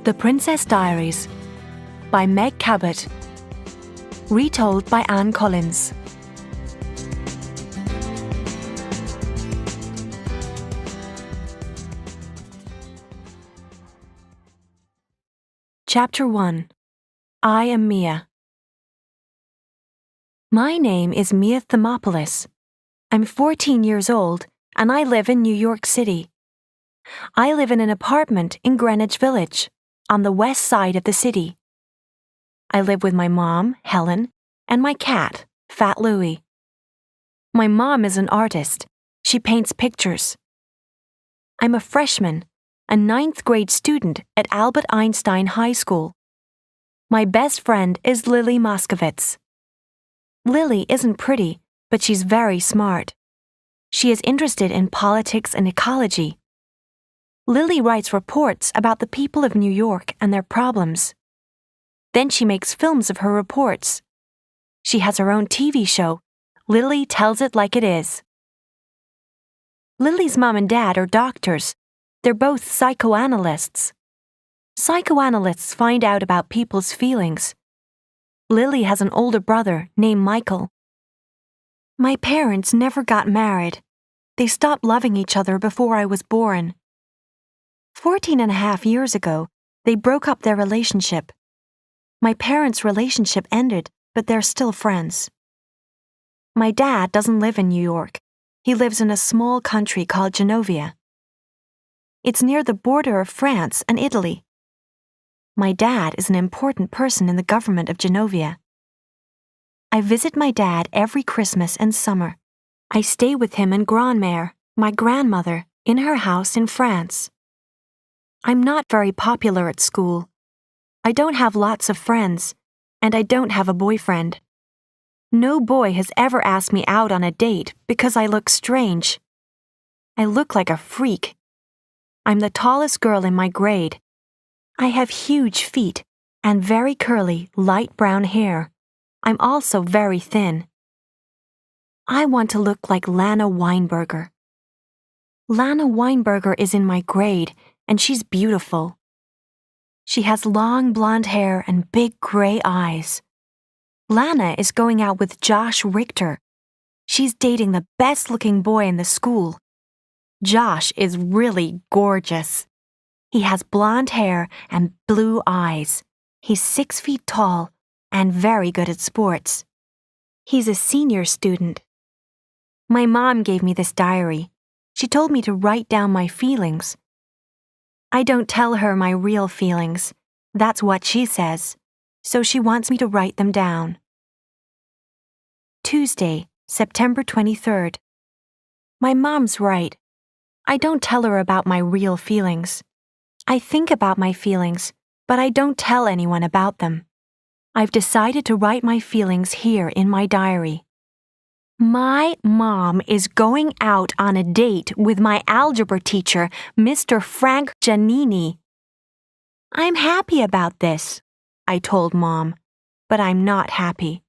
The Princess Diaries by Meg Cabot. Retold by Anne Collins. Chapter 1. I am Mia. My name is Mia Thermopolis. I'm 14 years old and I live in New York City. I live in an apartment in Greenwich Village, on the west side of the city. I live with my mom, Helen, and my cat, Fat Louie. My mom is an artist. She paints pictures. I'm a freshman, a 9th grade student at Albert Einstein High School. My best friend is Lily Moskovitz. Lily isn't pretty, but she's very smart. She is interested in politics and ecology. Lily writes reports about the people of New York and their problems. Then she makes films of her reports. She has her own TV show, Lily Tells It Like It Is. Lily's mom and dad are doctors. They're both psychoanalysts. Psychoanalysts find out about people's feelings. Lily has an older brother named Michael. My parents never got married. They stopped loving each other before I was born. 14.5 years ago, they broke up their relationship. My parents' relationship ended, but they're still friends. My dad doesn't live in New York. He lives in a small country called Genovia. It's near the border of France and Italy. My dad is an important person in the government of Genovia. I visit my dad every Christmas and summer. I stay with him and Grandmère, my grandmother, in her house in France. I'm not very popular at school. I don't have lots of friends, and I don't have a boyfriend. No boy has ever asked me out on a date because I look strange. I look like a freak. I'm the tallest girl in my grade. I have huge feet and very curly, light brown hair. I'm also very thin. I want to look like Lana Weinberger. Lana Weinberger is in my grade, and she's beautiful. She has long blonde hair and big gray eyes. Lana is going out with Josh Richter. She's dating the best-looking boy in the school. Josh is really gorgeous. He has blonde hair and blue eyes. He's 6 feet tall and very good at sports. He's a senior student. My mom gave me this diary. She told me to write down my feelings. I don't tell her my real feelings. That's what she says. So she wants me to write them down. Tuesday, September 23rd. My mom's right. I don't tell her about my real feelings. I think about my feelings, but I don't tell anyone about them. I've decided to write my feelings here in my diary. My mom is going out on a date with my algebra teacher, Mr. Frank Giannini. I'm happy about this, I told Mom, but I'm not happy.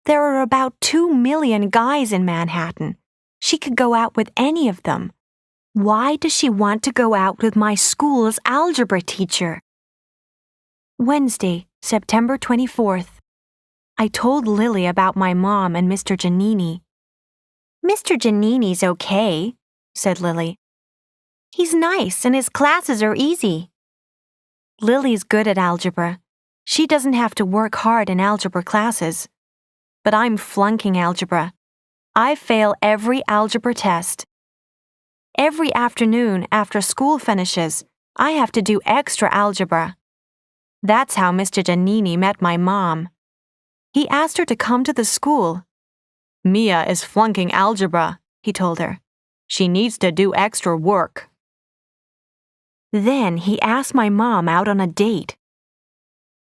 There are about 2 million guys in Manhattan. She could go out with any of them. Why does she want to go out with my school's algebra teacher? Wednesday, September 24th. I told Lily about my mom and Mr. Giannini. Mr. Giannini's okay, said Lily. He's nice and his classes are easy. Lily's good at algebra. She doesn't have to work hard in algebra classes. But I'm flunking algebra. I fail every algebra test. Every afternoon after school finishes, I have to do extra algebra. That's how Mr. Giannini met my mom. He asked her to come to the school. Mia is flunking algebra, he told her. She needs to do extra work. Then he asked my mom out on a date.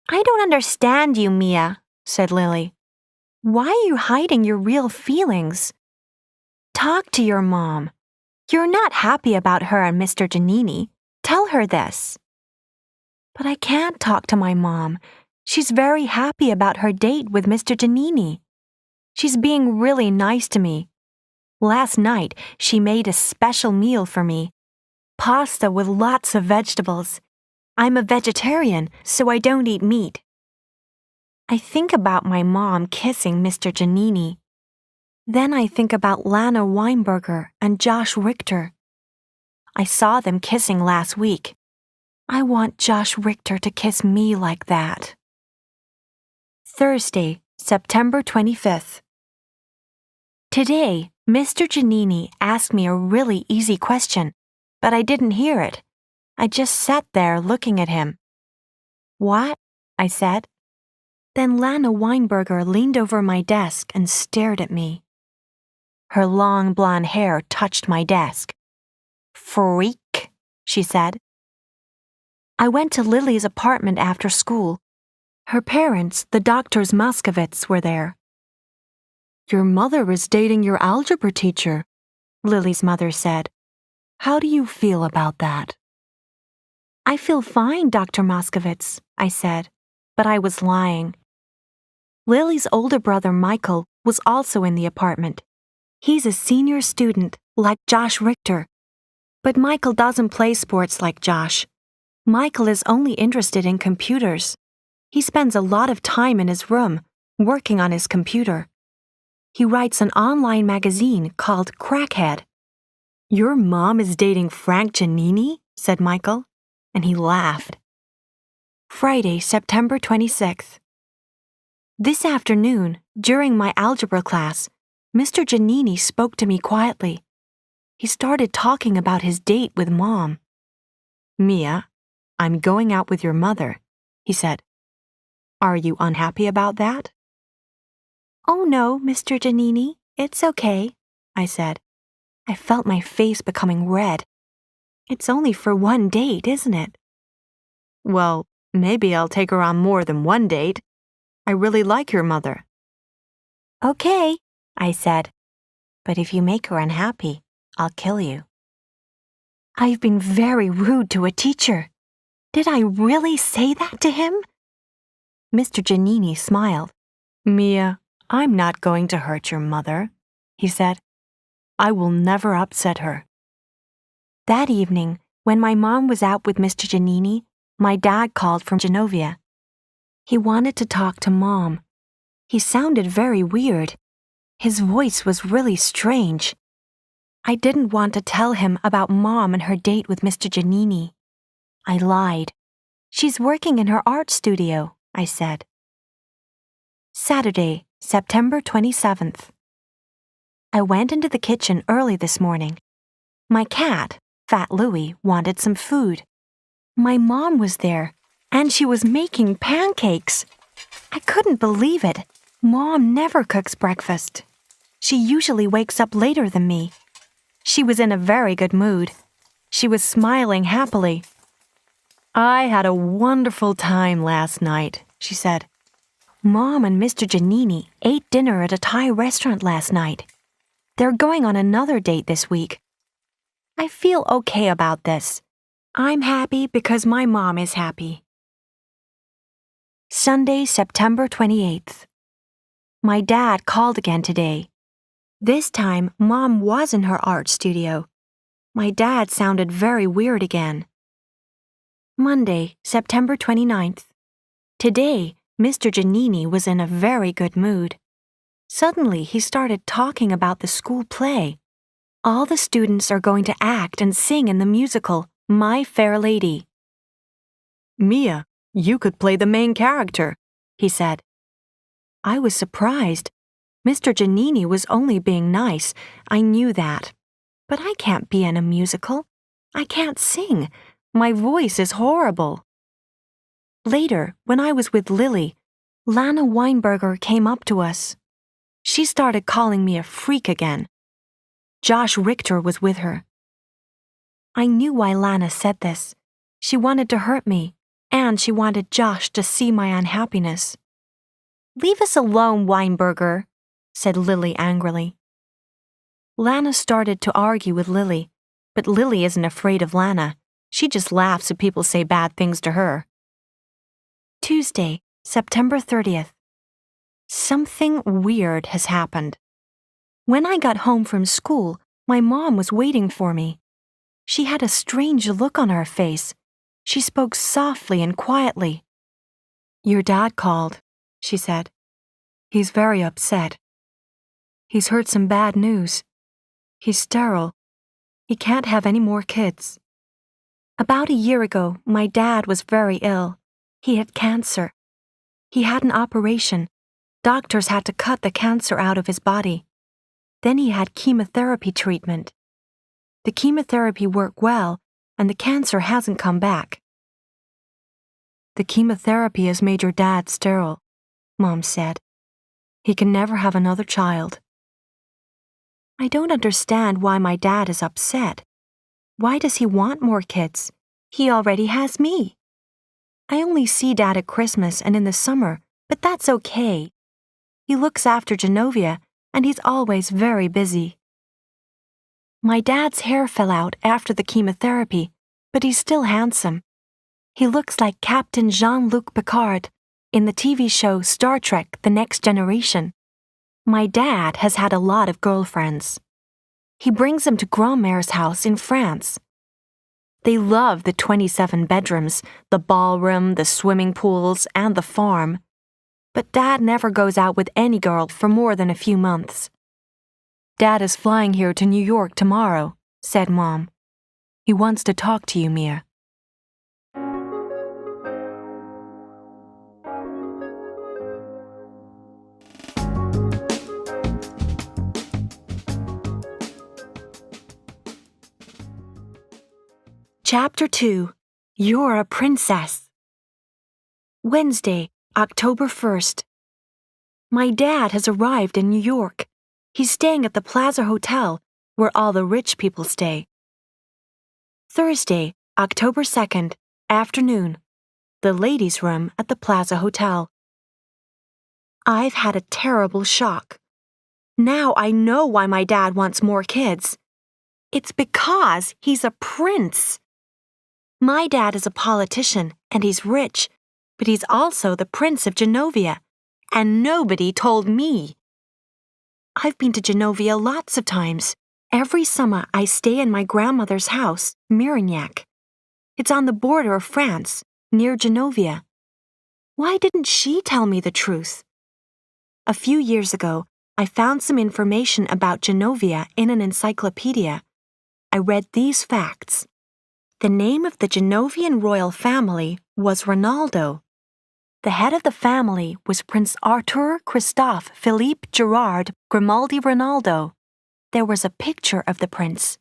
I don't understand you, Mia, said Lily. Why are you hiding your real feelings? Talk to your mom. You're not happy about her and Mr. Giannini. Tell her this. But I can't talk to my mom. She's very happy about her date with Mr. Giannini. She's being really nice to me. Last night, she made a special meal for me. Pasta with lots of vegetables. I'm a vegetarian, so I don't eat meat. I think about my mom kissing Mr. Giannini. Then I think about Lana Weinberger and Josh Richter. I saw them kissing last week. I want Josh Richter to kiss me like that. Thursday, September 25th. Today, Mr. Giannini asked me a really easy question, but I didn't hear it. I just sat there looking at him. What? I said. Then Lana Weinberger leaned over my desk and stared at me. Her long blonde hair touched my desk. Freak, she said. I went to Lily's apartment after school. Her parents, the doctors Moskovitz, were there. Your mother is dating your algebra teacher, Lily's mother said. How do you feel about that? I feel fine, Dr. Moskovitz, I said, but I was lying. Lily's older brother, Michael, was also in the apartment. He's a senior student, like Josh Richter. But Michael doesn't play sports like Josh. Michael is only interested in computers. He spends a lot of time in his room, working on his computer. He writes an online magazine called Crackhead. Your mom is dating Frank Giannini? Said Michael, and he laughed. Friday, September 26th. This afternoon, during my algebra class, Mr. Giannini spoke to me quietly. He started talking about his date with Mom. Mia, I'm going out with your mother, he said. Are you unhappy about that? Oh no, Mr. Giannini, it's okay, I said. I felt my face becoming red. It's only for one date, isn't it? Well, maybe I'll take her on more than one date. I really like your mother. Okay, I said. But if you make her unhappy, I'll kill you. I've been very rude to a teacher. Did I really say that to him? Mr. Giannini smiled. Mia, I'm not going to hurt your mother, he said. I will never upset her. That evening, when my mom was out with Mr. Giannini, my dad called from Genovia. He wanted to talk to Mom. He sounded very weird. His voice was really strange. I didn't want to tell him about Mom and her date with Mr. Giannini. I lied. She's working in her art studio, I said. Saturday, September 27th. I went into the kitchen early this morning. My cat, Fat Louie, wanted some food. My mom was there, and she was making pancakes. I couldn't believe it. Mom never cooks breakfast. She usually wakes up later than me. She was in a very good mood. She was smiling happily. I had a wonderful time last night, she said. Mom and Mr. Giannini ate dinner at a Thai restaurant last night. They're going on another date this week. I feel okay about this. I'm happy because my mom is happy. Sunday, September 28th. My dad called again today. This time, Mom was in her art studio. My dad sounded very weird again. Monday, September 29th. Today, Mr. Giannini was in a very good mood. Suddenly, he started talking about the school play. All the students are going to act and sing in the musical, My Fair Lady. Mia, you could play the main character, he said. I was surprised. Mr. Giannini was only being nice. I knew that. But I can't be in a musical. I can't sing. My voice is horrible. Later, when I was with Lily, Lana Weinberger came up to us. She started calling me a freak again. Josh Richter was with her. I knew why Lana said this. She wanted to hurt me, and she wanted Josh to see my unhappiness. Leave us alone, Weinberger, said Lily angrily. Lana started to argue with Lily, but Lily isn't afraid of Lana. She just laughs if people say bad things to her. Tuesday, September 30th. Something weird has happened. When I got home from school, my mom was waiting for me. She had a strange look on her face. She spoke softly and quietly. "Your dad called," she said. "He's very upset. He's heard some bad news. He's sterile. He can't have any more kids." About a year ago, my dad was very ill. He had cancer. He had an operation. Doctors had to cut the cancer out of his body. Then he had chemotherapy treatment. The chemotherapy worked well, and the cancer hasn't come back. "The chemotherapy has made your dad sterile," Mom said. "He can never have another child." I don't understand why my dad is upset. Why does he want more kids? He already has me. I only see Dad at Christmas and in the summer, but that's okay. He looks after Genovia, and he's always very busy. My dad's hair fell out after the chemotherapy, but he's still handsome. He looks like Captain Jean-Luc Picard in the TV show Star Trek: The Next Generation. My dad has had a lot of girlfriends. He brings them to Grandmère's house in France. They love the 27 bedrooms, the ballroom, the swimming pools, and the farm. But Dad never goes out with any girl for more than a few months. "Dad is flying here to New York tomorrow," said Mom. "He wants to talk to you, Mia." Chapter 2. You're a Princess. Wednesday, October 1st. My dad has arrived in New York. He's staying at the Plaza Hotel, where all the rich people stay. Thursday, October 2nd, afternoon. The ladies' room at the Plaza Hotel. I've had a terrible shock. Now I know why my dad wants more kids. It's because he's a prince. My dad is a politician, and he's rich, but he's also the Prince of Genovia, and nobody told me. I've been to Genovia lots of times. Every summer I stay in my grandmother's house, Mirignac. It's on the border of France, near Genovia. Why didn't she tell me the truth? A few years ago, I found some information about Genovia in an encyclopedia. I read these facts. The name of the Genovian royal family was Ronaldo. The head of the family was Prince Arthur Christophe Philippe Gerard Grimaldi Ronaldo. There was a picture of the prince.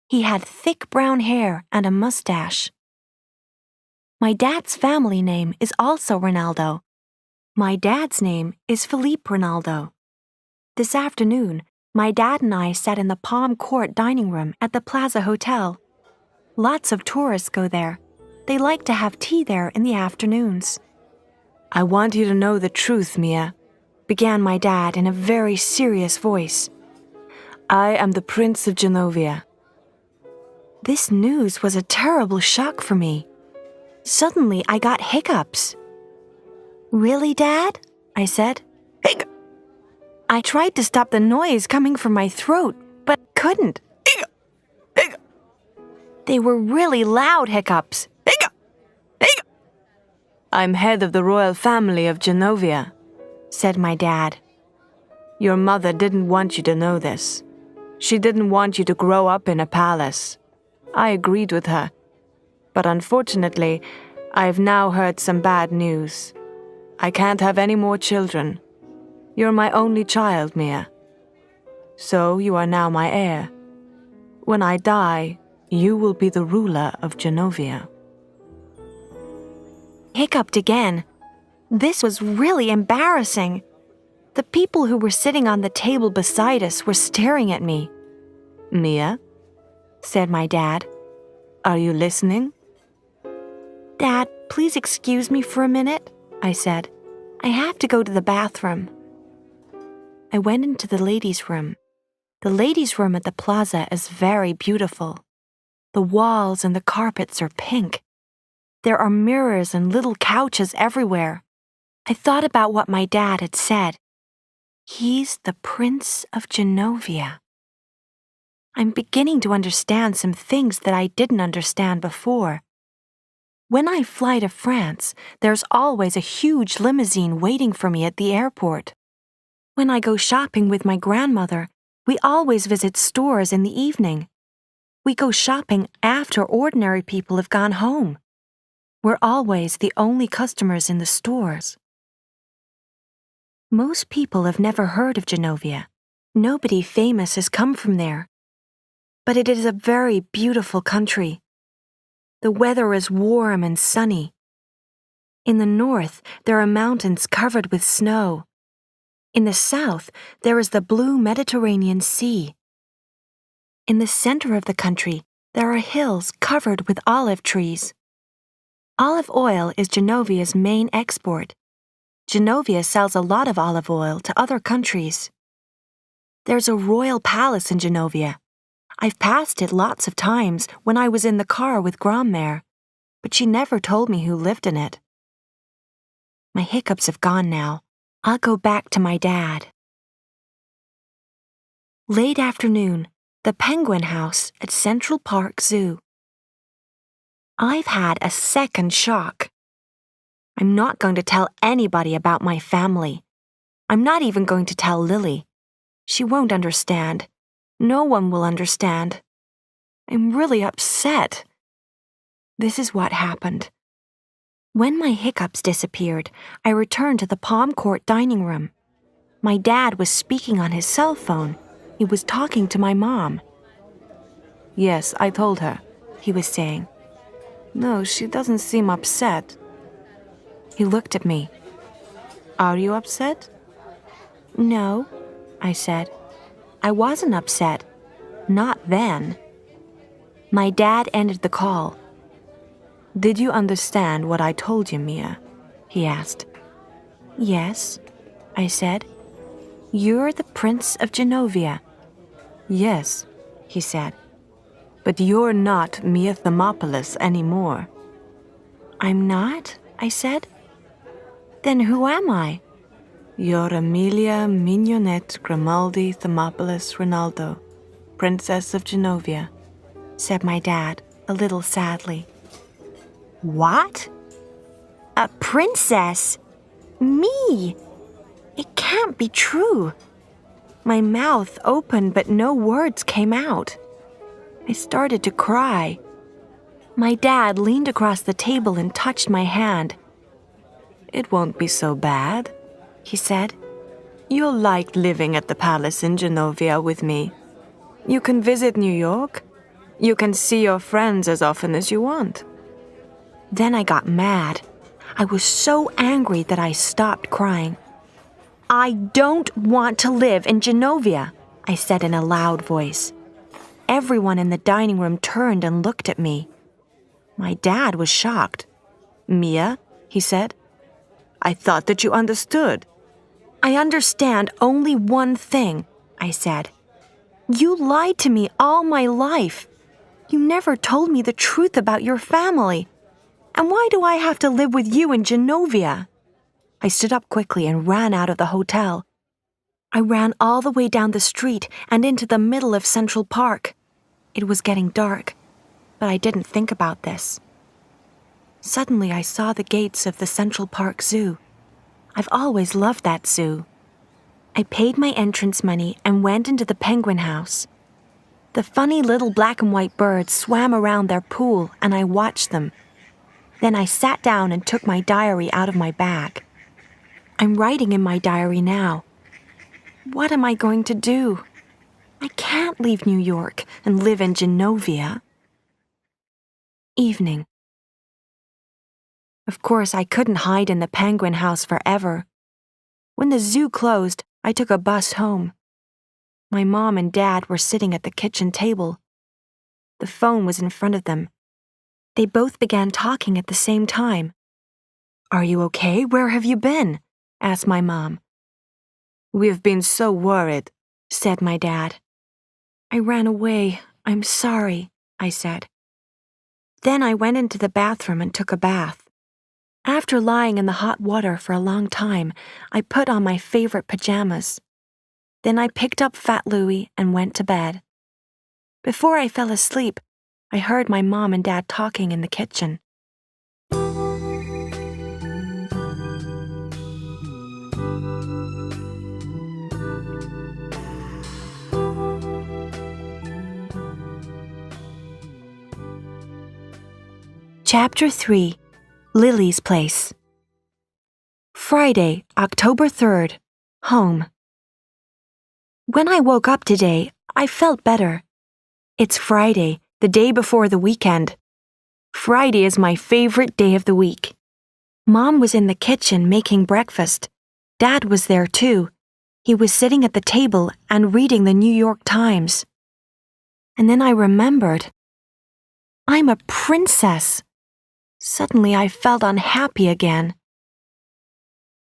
He had thick brown hair and a mustache. My dad's family name is also Ronaldo. My dad's name is Philippe Ronaldo. This afternoon, my dad and I sat in the Palm Court dining room at the Plaza Hotel. Lots of tourists go there. They like to have tea there in the afternoons. "I want you to know the truth, Mia," began my dad in a very serious voice. "I am the Prince of Genovia." This news was a terrible shock for me. Suddenly, I got hiccups. "Really, Dad?" I said. "Hiccup." I tried to stop the noise coming from my throat, but couldn't. "Hiccup. Hiccup." They were really loud hiccups. "Hiccup. Hiccup." "I'm head of the royal family of Genovia," said my dad. "Your mother didn't want you to know this. She didn't want you to grow up in a palace. I agreed with her. But unfortunately, I've now heard some bad news. I can't have any more children. You're my only child, Mia. So you are now my heir. When I die, you will be the ruler of Genovia." Hiccuped again. This was really embarrassing. The people who were sitting on the table beside us were staring at me. "Mia," said my dad, "are you listening?" "Dad, please excuse me for a minute," I said. "I have to go to the bathroom." I went into the ladies' room. The ladies' room at the plaza is very beautiful. The walls and the carpets are pink. There are mirrors and little couches everywhere. I thought about what my dad had said. He's the Prince of Genovia. I'm beginning to understand some things that I didn't understand before. When I fly to France, there's always a huge limousine waiting for me at the airport. When I go shopping with my grandmother, we always visit stores in the evening. We go shopping after ordinary people have gone home. We're always the only customers in the stores. Most people have never heard of Genovia. Nobody famous has come from there. But it is a very beautiful country. The weather is warm and sunny. In the north, there are mountains covered with snow. In the south, there is the blue Mediterranean Sea. In the center of the country, there are hills covered with olive trees. Olive oil is Genovia's main export. Genovia sells a lot of olive oil to other countries. There's a royal palace in Genovia. I've passed it lots of times when I was in the car with Grandmère, but she never told me who lived in it. My hiccups have gone now. I'll go back to my dad. Late afternoon, the Penguin House at Central Park Zoo. I've had a second shock. I'm not going to tell anybody about my family. I'm not even going to tell Lily. She won't understand. No one will understand. I'm really upset. This is what happened. When my hiccups disappeared, I returned to the Palm Court dining room. My dad was speaking on his cell phone. He was talking to my mom. "Yes, I told her," he was saying. "No, she doesn't seem upset." He looked at me. "Are you upset?" "No," I said. I wasn't upset. Not then. My dad ended the call. "Did you understand what I told you, Mia?" he asked. "Yes," I said. "You're the Prince of Genovia." "Yes," he said. "But you're not Mia Thermopolis anymore." "I'm not?" I said. "Then who am I?" "You're Amelia Mignonette Grimaldi Thermopolis Ronaldo, Princess of Genovia," said my dad, a little sadly. "What? A princess? Me? It can't be true." My mouth opened, but no words came out. I started to cry. My dad leaned across the table and touched my hand. "It won't be so bad," he said. "You'll like living at the palace in Genovia with me. You can visit New York. You can see your friends as often as you want." Then I got mad. I was so angry that I stopped crying. "I don't want to live in Genovia," I said in a loud voice. Everyone in the dining room turned and looked at me. My dad was shocked. "Mia," he said, "I thought that you understood." "I understand only one thing," I said. "You lied to me all my life. You never told me the truth about your family. And why do I have to live with you in Genovia?" I stood up quickly and ran out of the hotel. I ran all the way down the street and into the middle of Central Park. It was getting dark, but I didn't think about this. Suddenly, I saw the gates of the Central Park Zoo. I've always loved that zoo. I paid my entrance money and went into the Penguin House. The funny little black and white birds swam around their pool, and I watched them. Then I sat down and took my diary out of my bag. I'm writing in my diary now. What am I going to do? I can't leave New York and live in Genovia. Evening. Of course, I couldn't hide in the Penguin House forever. When the zoo closed, I took a bus home. My mom and dad were sitting at the kitchen table. The phone was in front of them. They both began talking at the same time. "Are you okay? Where have you been?" asked my mom. "We've been so worried," said my dad. "I ran away. I'm sorry," I said. Then I went into the bathroom and took a bath. After lying in the hot water for a long time, I put on my favorite pajamas. Then I picked up Fat Louie and went to bed. Before I fell asleep, I heard my mom and dad talking in the kitchen. Chapter 3, Lily's Place. Friday, October 3rd, home. When I woke up today, I felt better. It's Friday, the day before the weekend. Friday is my favorite day of the week. Mom was in the kitchen making breakfast. Dad was there too. He was sitting at the table and reading the New York Times. And then I remembered. I'm a princess. Suddenly I felt unhappy again.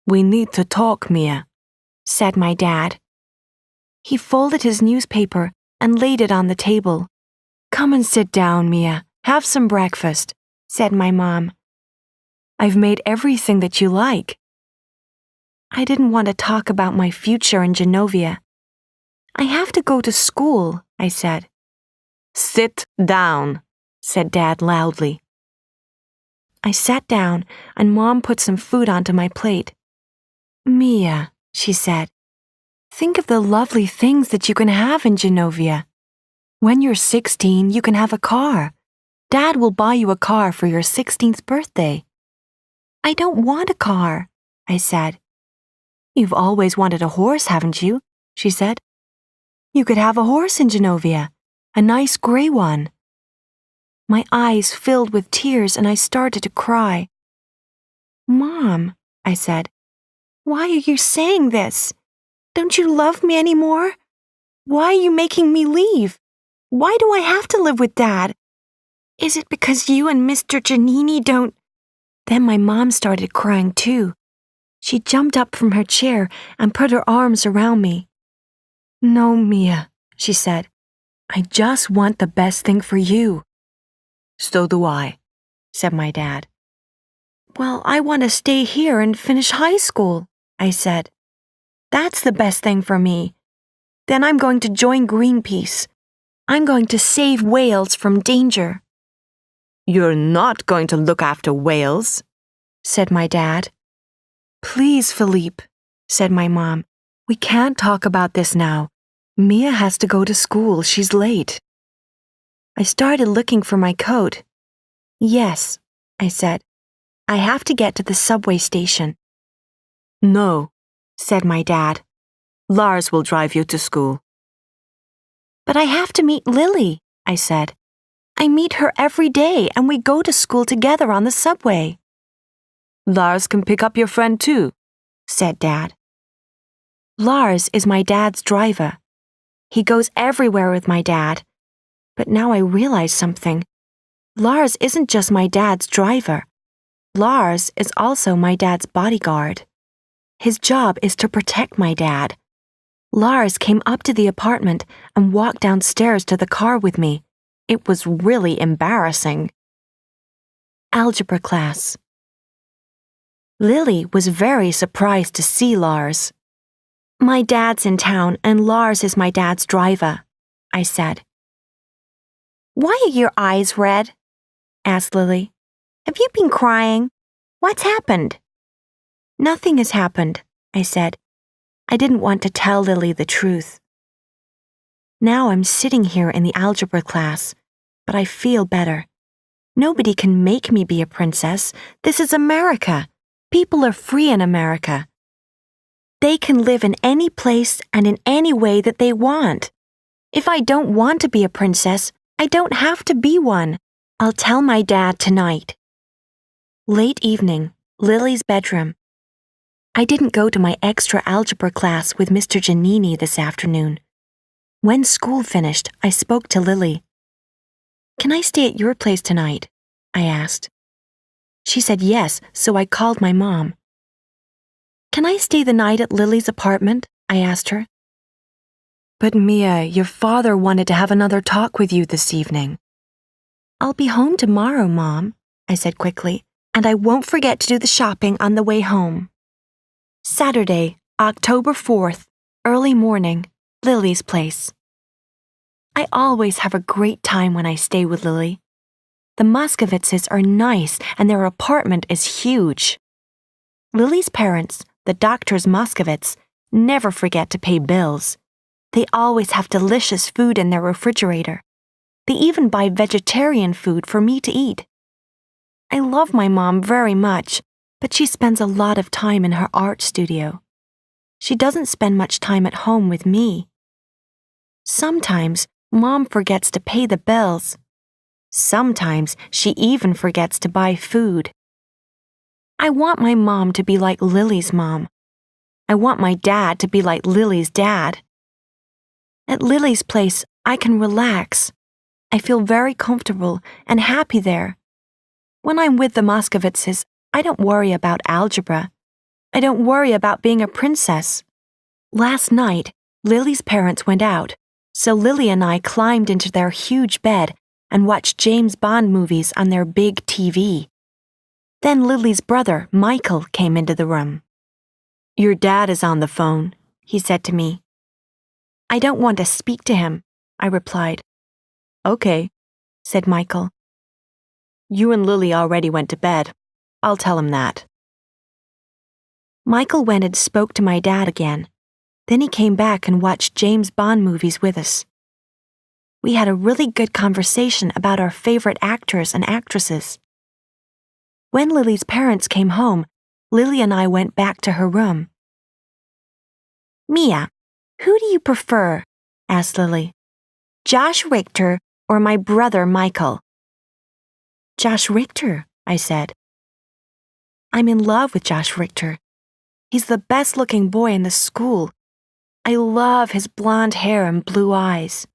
"We need to talk, Mia," said my dad. He folded his newspaper and laid it on the table. "Come and sit down, Mia. Have some breakfast," said my mom. "I've made everything that you like." I didn't want to talk about my future in Genovia. "I have to go to school," I said. "Sit down," said Dad loudly. I sat down and Mom put some food onto my plate. "Mia," she said, "think of the lovely things that you can have in Genovia. When you're 16, you can have a car. Dad will buy you a car for your 16th birthday." "I don't want a car," I said. "You've always wanted a horse, haven't you?" she said. "You could have a horse in Genovia, a nice gray one." My eyes filled with tears and I started to cry. "Mom," I said, "why are you saying this? Don't you love me anymore? Why are you making me leave? Why do I have to live with Dad? Is it because you and Mr. Giannini don't—" Then my mom started crying too. She jumped up from her chair and put her arms around me. "No, Mia," she said. "I just want the best thing for you." "So do I," said my dad. "Well, I want to stay here and finish high school," I said. "That's the best thing for me. Then I'm going to join Greenpeace. I'm going to save whales from danger." "You're not going to look after whales," said my dad. "Please, Philippe," said my mom. "We can't talk about this now. Mia has to go to school. She's late." I started looking for my coat. "Yes," I said. "I have to get to the subway station." "No," said my dad. "Lars will drive you to school." "But I have to meet Lily," I said. "I meet her every day and we go to school together on the subway." "Lars can pick up your friend too," said Dad. Lars is my dad's driver. He goes everywhere with my dad. But now I realize something. Lars isn't just my dad's driver. Lars is also my dad's bodyguard. His job is to protect my dad. Lars came up to the apartment and walked downstairs to the car with me. It was really embarrassing. Algebra class. Lily was very surprised to see Lars. "My dad's in town and Lars is my dad's driver," I said. "Why are your eyes red?" asked Lily. "Have you been crying? What's happened?" "Nothing has happened," I said. I didn't want to tell Lily the truth. Now I'm sitting here in the algebra class, but I feel better. Nobody can make me be a princess. This is America. People are free in America. They can live in any place and in any way that they want. If I don't want to be a princess, I don't have to be one. I'll tell my dad tonight. Late evening, Lily's bedroom. I didn't go to my extra algebra class with Mr. Giannini this afternoon. When school finished, I spoke to Lily. "Can I stay at your place tonight?" I asked. She said yes, so I called my mom. "Can I stay the night at Lily's apartment?" I asked her. "But Mia, your father wanted to have another talk with you this evening." "I'll be home tomorrow, Mom," I said quickly, "and I won't forget to do the shopping on the way home." Saturday, October 4th, early morning, Lily's place. I always have a great time when I stay with Lily. The Moscovitzes are nice and their apartment is huge. Lily's parents, the doctors Moscovitz, never forget to pay bills. They always have delicious food in their refrigerator. They even buy vegetarian food for me to eat. I love my mom very much, but she spends a lot of time in her art studio. She doesn't spend much time at home with me. Sometimes Mom forgets to pay the bills. Sometimes she even forgets to buy food. I want my mom to be like Lily's mom. I want my dad to be like Lily's dad. At Lily's place, I can relax. I feel very comfortable and happy there. When I'm with the Moscovitzes, I don't worry about algebra. I don't worry about being a princess. Last night, Lily's parents went out, so Lily and I climbed into their huge bed and watched James Bond movies on their big TV. Then Lily's brother, Michael, came into the room. "Your dad is on the phone," he said to me. "I don't want to speak to him," I replied. "Okay," said Michael. "You and Lily already went to bed. I'll tell him that." Michael went and spoke to my dad again. Then he came back and watched James Bond movies with us. We had a really good conversation about our favorite actors and actresses. When Lily's parents came home, Lily and I went back to her room. "Mia, who do you prefer?" asked Lily. "Josh Richter or my brother Michael?" "Josh Richter," I said. "I'm in love with Josh Richter. He's the best-looking boy in the school. I love his blonde hair and blue eyes."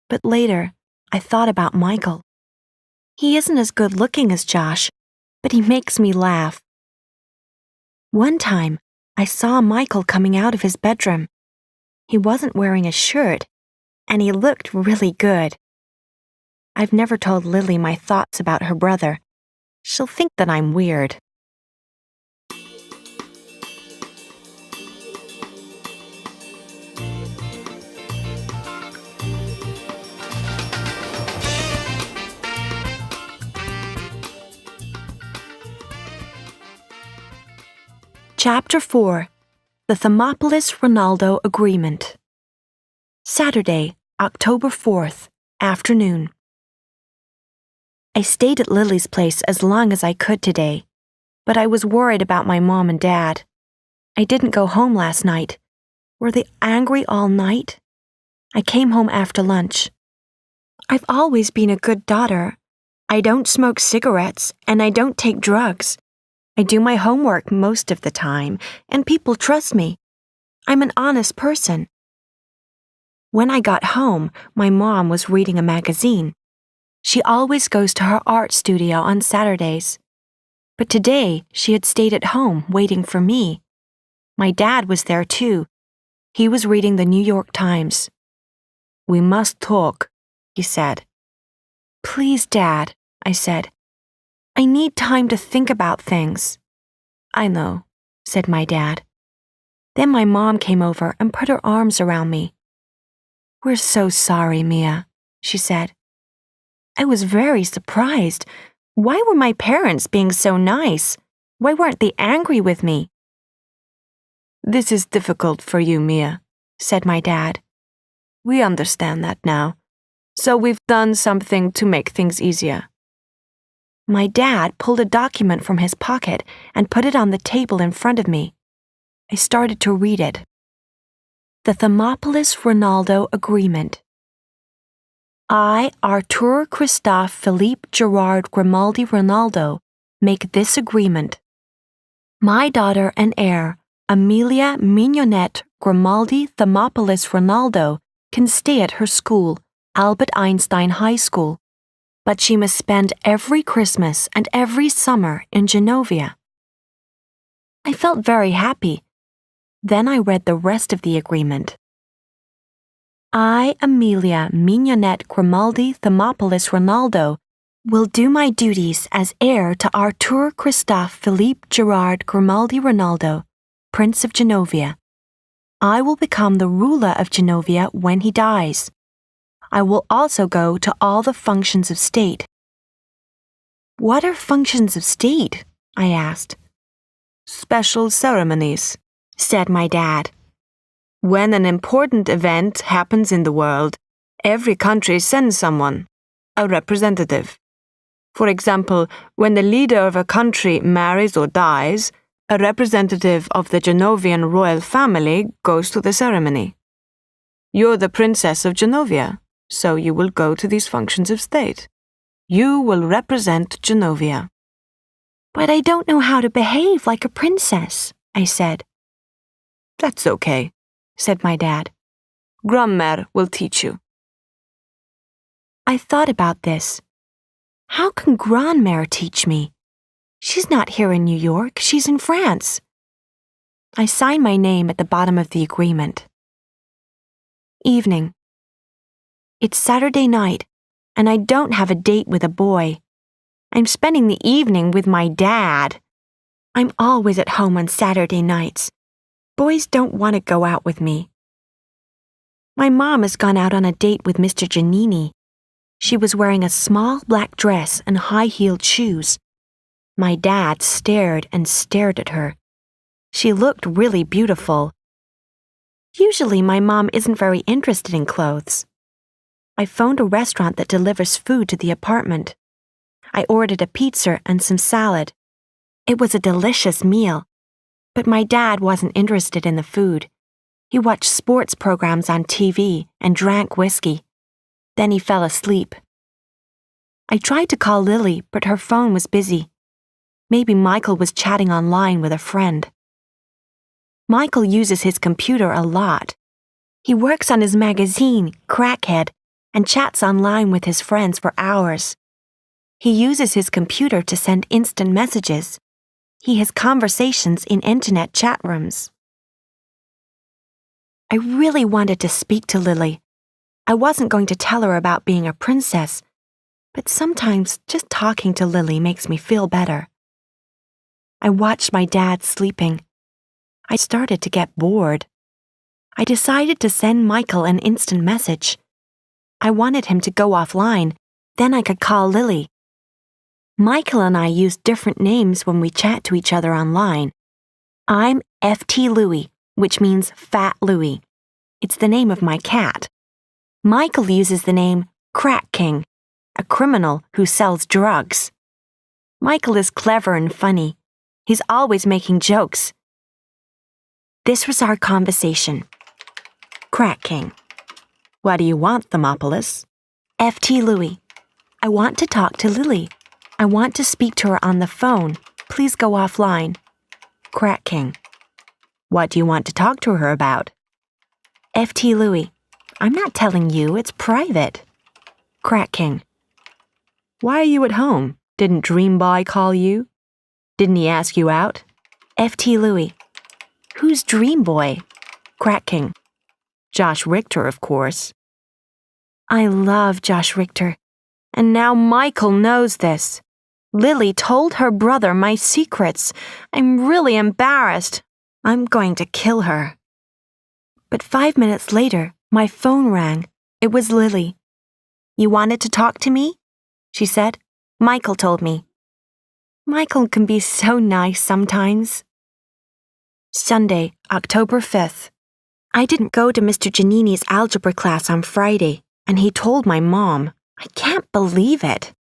But later, I thought about Michael. He isn't as good-looking as Josh, but he makes me laugh. One time, I saw Michael coming out of his bedroom. He wasn't wearing a shirt, and he looked really good. I've never told Lily my thoughts about her brother. She'll think that I'm weird. Chapter 4. The Thermopolis Ronaldo Agreement. Saturday, October 4th, afternoon. I stayed at Lily's place as long as I could today, but I was worried about my mom and dad. I didn't go home last night. Were they angry all night? I came home after lunch. I've always been a good daughter. I don't smoke cigarettes and I don't take drugs. I do my homework most of the time, and people trust me. I'm an honest person. When I got home, my mom was reading a magazine. She always goes to her art studio on Saturdays. But today, she had stayed at home waiting for me. My dad was there too. He was reading the New York Times. "We must talk," he said. "Please, Dad," I said. "I need time to think about things." "I know," said my dad. Then my mom came over and put her arms around me. "We're so sorry, Mia," she said. I was very surprised. Why were my parents being so nice? Why weren't they angry with me? "This is difficult for you, Mia," said my dad. "We understand that now. So we've done something to make things easier." My dad pulled a document from his pocket and put it on the table in front of me. I started to read it. The Thermopolis Ronaldo Agreement. I, Artur Christophe Philippe Gerard Grimaldi Ronaldo, make this agreement. My daughter and heir, Amelia Mignonette Grimaldi Thermopolis Ronaldo, can stay at her school, Albert Einstein High School, but she must spend every Christmas and every summer in Genovia. I felt very happy. Then I read the rest of the agreement. I, Amelia Mignonette Grimaldi Thermopolis Ronaldo, will do my duties as heir to Artur Christophe Philippe Gerard Grimaldi Ronaldo, Prince of Genovia. I will become the ruler of Genovia when he dies. I will also go to all the functions of state. What are functions of state? I asked. Special ceremonies, said my dad. When an important event happens in the world, every country sends someone, a representative. For example, when the leader of a country marries or dies, a representative of the Genovian royal family goes to the ceremony. You're the Princess of Genovia, so you will go to these functions of state. You will represent Genovia. But I don't know how to behave like a princess, I said. That's okay, said my dad. Grandmère will teach you. I thought about this. How can Grandmère teach me? She's not here in New York, she's in France. I signed my name at the bottom of the agreement. Evening. It's Saturday night, and I don't have a date with a boy. I'm spending the evening with my dad. I'm always at home on Saturday nights. Boys don't want to go out with me. My mom has gone out on a date with Mr. Giannini. She was wearing a small black dress and high-heeled shoes. My dad stared and stared at her. She looked really beautiful. Usually my mom isn't very interested in clothes. I phoned a restaurant that delivers food to the apartment. I ordered a pizza and some salad. It was a delicious meal, but my dad wasn't interested in the food. He watched sports programs on TV and drank whiskey. Then he fell asleep. I tried to call Lily, but her phone was busy. Maybe Michael was chatting online with a friend. Michael uses his computer a lot. He works on his magazine, Crackhead, and chats online with his friends for hours. He uses his computer to send instant messages. He has conversations in internet chat rooms. I really wanted to speak to Lily. I wasn't going to tell her about being a princess, but sometimes just talking to Lily makes me feel better. I watched my dad sleeping. I started to get bored. I decided to send Michael an instant message. I wanted him to go offline, then I could call Lily. Michael and I use different names when we chat to each other online. I'm FT Louie, which means Fat Louie. It's the name of my cat. Michael uses the name Crack King, a criminal who sells drugs. Michael is clever and funny. He's always making jokes. This was our conversation. Crack King. What do you want, Thermopolis? FT Louie. I want to talk to Lily. I want to speak to her on the phone. Please go offline. Crack King. What do you want to talk to her about? FT Louie. I'm not telling you, it's private. Crack King. Why are you at home? Didn't Dream Boy call you? Didn't he ask you out? FT Louie. Who's Dream Boy? Crack King. Josh Richter, of course. I love Josh Richter. And now Michael knows this. Lily told her brother my secrets. I'm really embarrassed. I'm going to kill her. But 5 minutes later, my phone rang. It was Lily. You wanted to talk to me? She said. Michael told me. Michael can be so nice sometimes. Sunday, October 5th. I didn't go to Mr. Giannini's algebra class on Friday, and he told my mom. I can't believe it.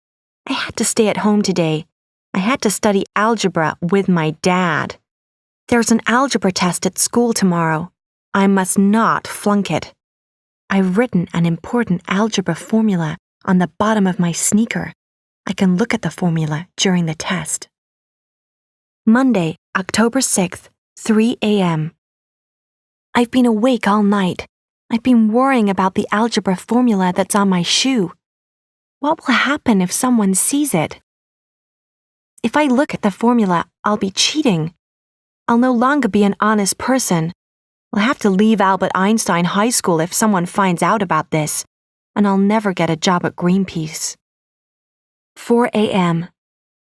I had to stay at home today. I had to study algebra with my dad. There's an algebra test at school tomorrow. I must not flunk it. I've written an important algebra formula on the bottom of my sneaker. I can look at the formula during the test. Monday, October 6th, 3 a.m. I've been awake all night. I've been worrying about the algebra formula that's on my shoe. What will happen if someone sees it? If I look at the formula, I'll be cheating. I'll no longer be an honest person. I'll have to leave Albert Einstein High School if someone finds out about this, and I'll never get a job at Greenpeace. 4 a.m.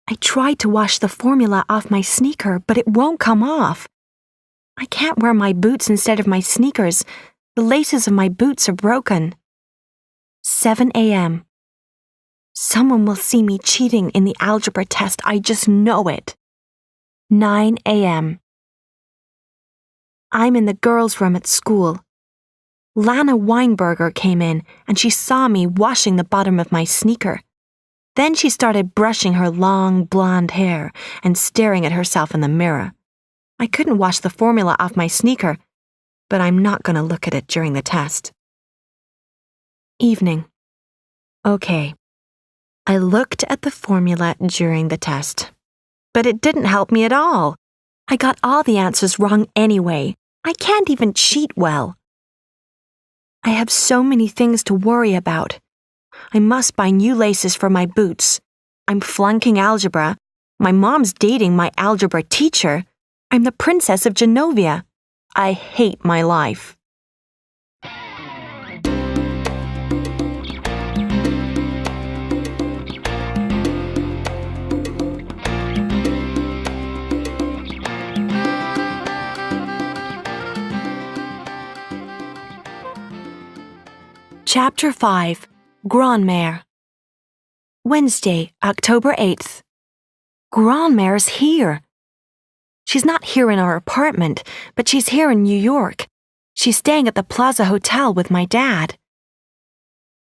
I tried to wash the formula off my sneaker, but it won't come off. I can't wear my boots instead of my sneakers. The laces of my boots are broken. 7 a.m. Someone will see me cheating in the algebra test. I just know it. 9 a.m. I'm in the girls' room at school. Lana Weinberger came in and she saw me washing the bottom of my sneaker. Then she started brushing her long blonde hair and staring at herself in the mirror. I couldn't wash the formula off my sneaker, but I'm not going to look at it during the test. Evening. Okay. I looked at the formula during the test, but it didn't help me at all. I got all the answers wrong anyway. I can't even cheat well. I have so many things to worry about. I must buy new laces for my boots. I'm flunking algebra. My mom's dating my algebra teacher. I'm the Princess of Genovia. I hate my life. Chapter 5. Grandmère. Wednesday, October 8th. Grandmère's here. She's not here in our apartment, but she's here in New York. She's staying at the Plaza Hotel with my dad.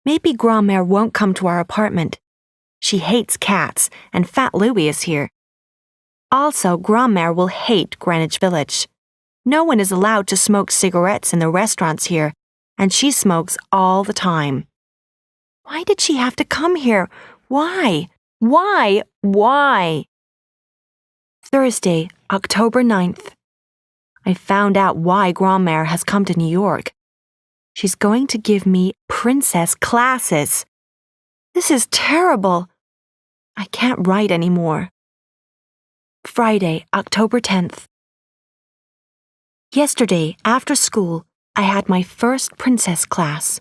Maybe Grandmère won't come to our apartment. She hates cats, and Fat Louie is here. Also, Grandmère will hate Greenwich Village. No one is allowed to smoke cigarettes in the restaurants here, and she smokes all the time. Why did she have to come here? Why? Why? Thursday, October 9th. I found out why Grandmère has come to New York. She's going to give me princess classes. This is terrible. I can't write anymore. Friday, October 10th. Yesterday, after school, I had my first princess class.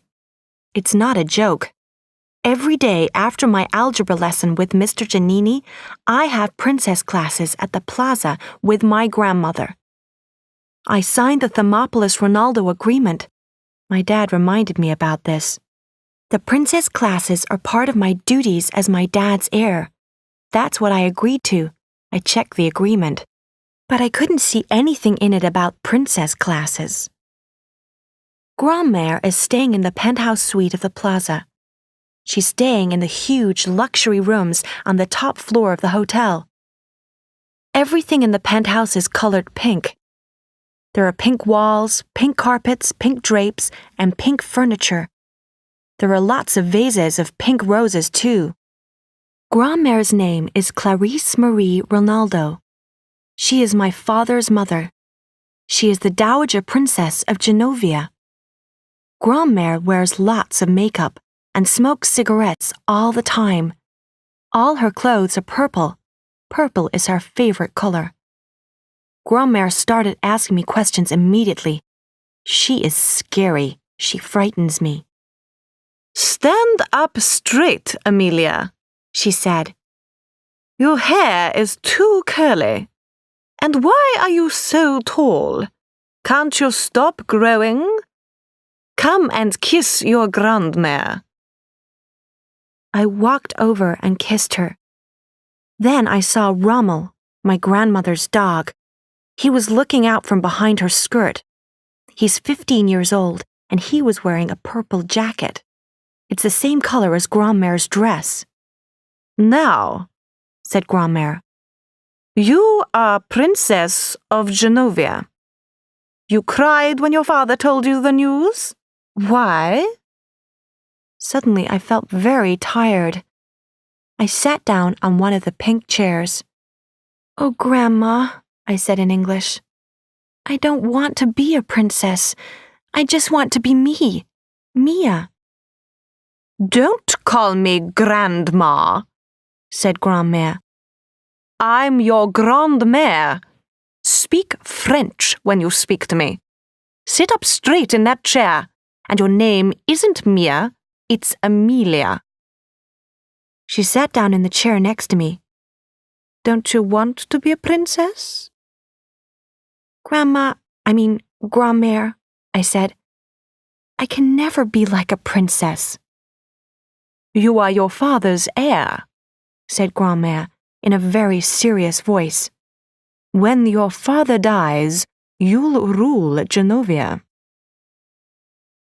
It's not a joke. Every day after my algebra lesson with Mr. Giannini, I have princess classes at the plaza with my grandmother. I signed the Thermopolis Ronaldo agreement. My dad reminded me about this. The princess classes are part of my duties as my dad's heir. That's what I agreed to. I checked the agreement. But I couldn't see anything in it about princess classes. Grandmère is staying in the penthouse suite of the plaza. She's staying in the huge luxury rooms on the top floor of the hotel. Everything in the penthouse is colored pink. There are pink walls, pink carpets, pink drapes, and pink furniture. There are lots of vases of pink roses, too. Grandmère's name is Clarice Marie Ronaldo. She is my father's mother. She is the Dowager Princess of Genovia. Grandmère wears lots of makeup and smokes cigarettes all the time. All her clothes are purple. Purple is her favorite color. Grandmère started asking me questions immediately. She is scary. She frightens me. "Stand up straight, Amelia," she said. "Your hair is too curly. And why are you so tall? Can't you stop growing? Come and kiss your grandmère." I walked over and kissed her. Then I saw Rommel, my grandmother's dog. He was looking out from behind her skirt. He's 15 years old, and he was wearing a purple jacket. It's the same color as Grandmère's dress. "Now," said Grandmère, "you are Princess of Genovia. You cried when your father told you the news? Why?" Suddenly, I felt very tired. I sat down on one of the pink chairs. "Oh, Grandma," I said in English, "I don't want to be a princess. I just want to be me, Mia." "Don't call me Grandma," said Grandmère. "I'm your grandmère. Speak French when you speak to me. Sit up straight in that chair, and your name isn't Mia, it's Amelia." She sat down in the chair next to me. "Don't you want to be a princess?" Grandmère, I said. "I can never be like a princess." "You are your father's heir," said Grandmère in a very serious voice. "When your father dies, you'll rule Genovia."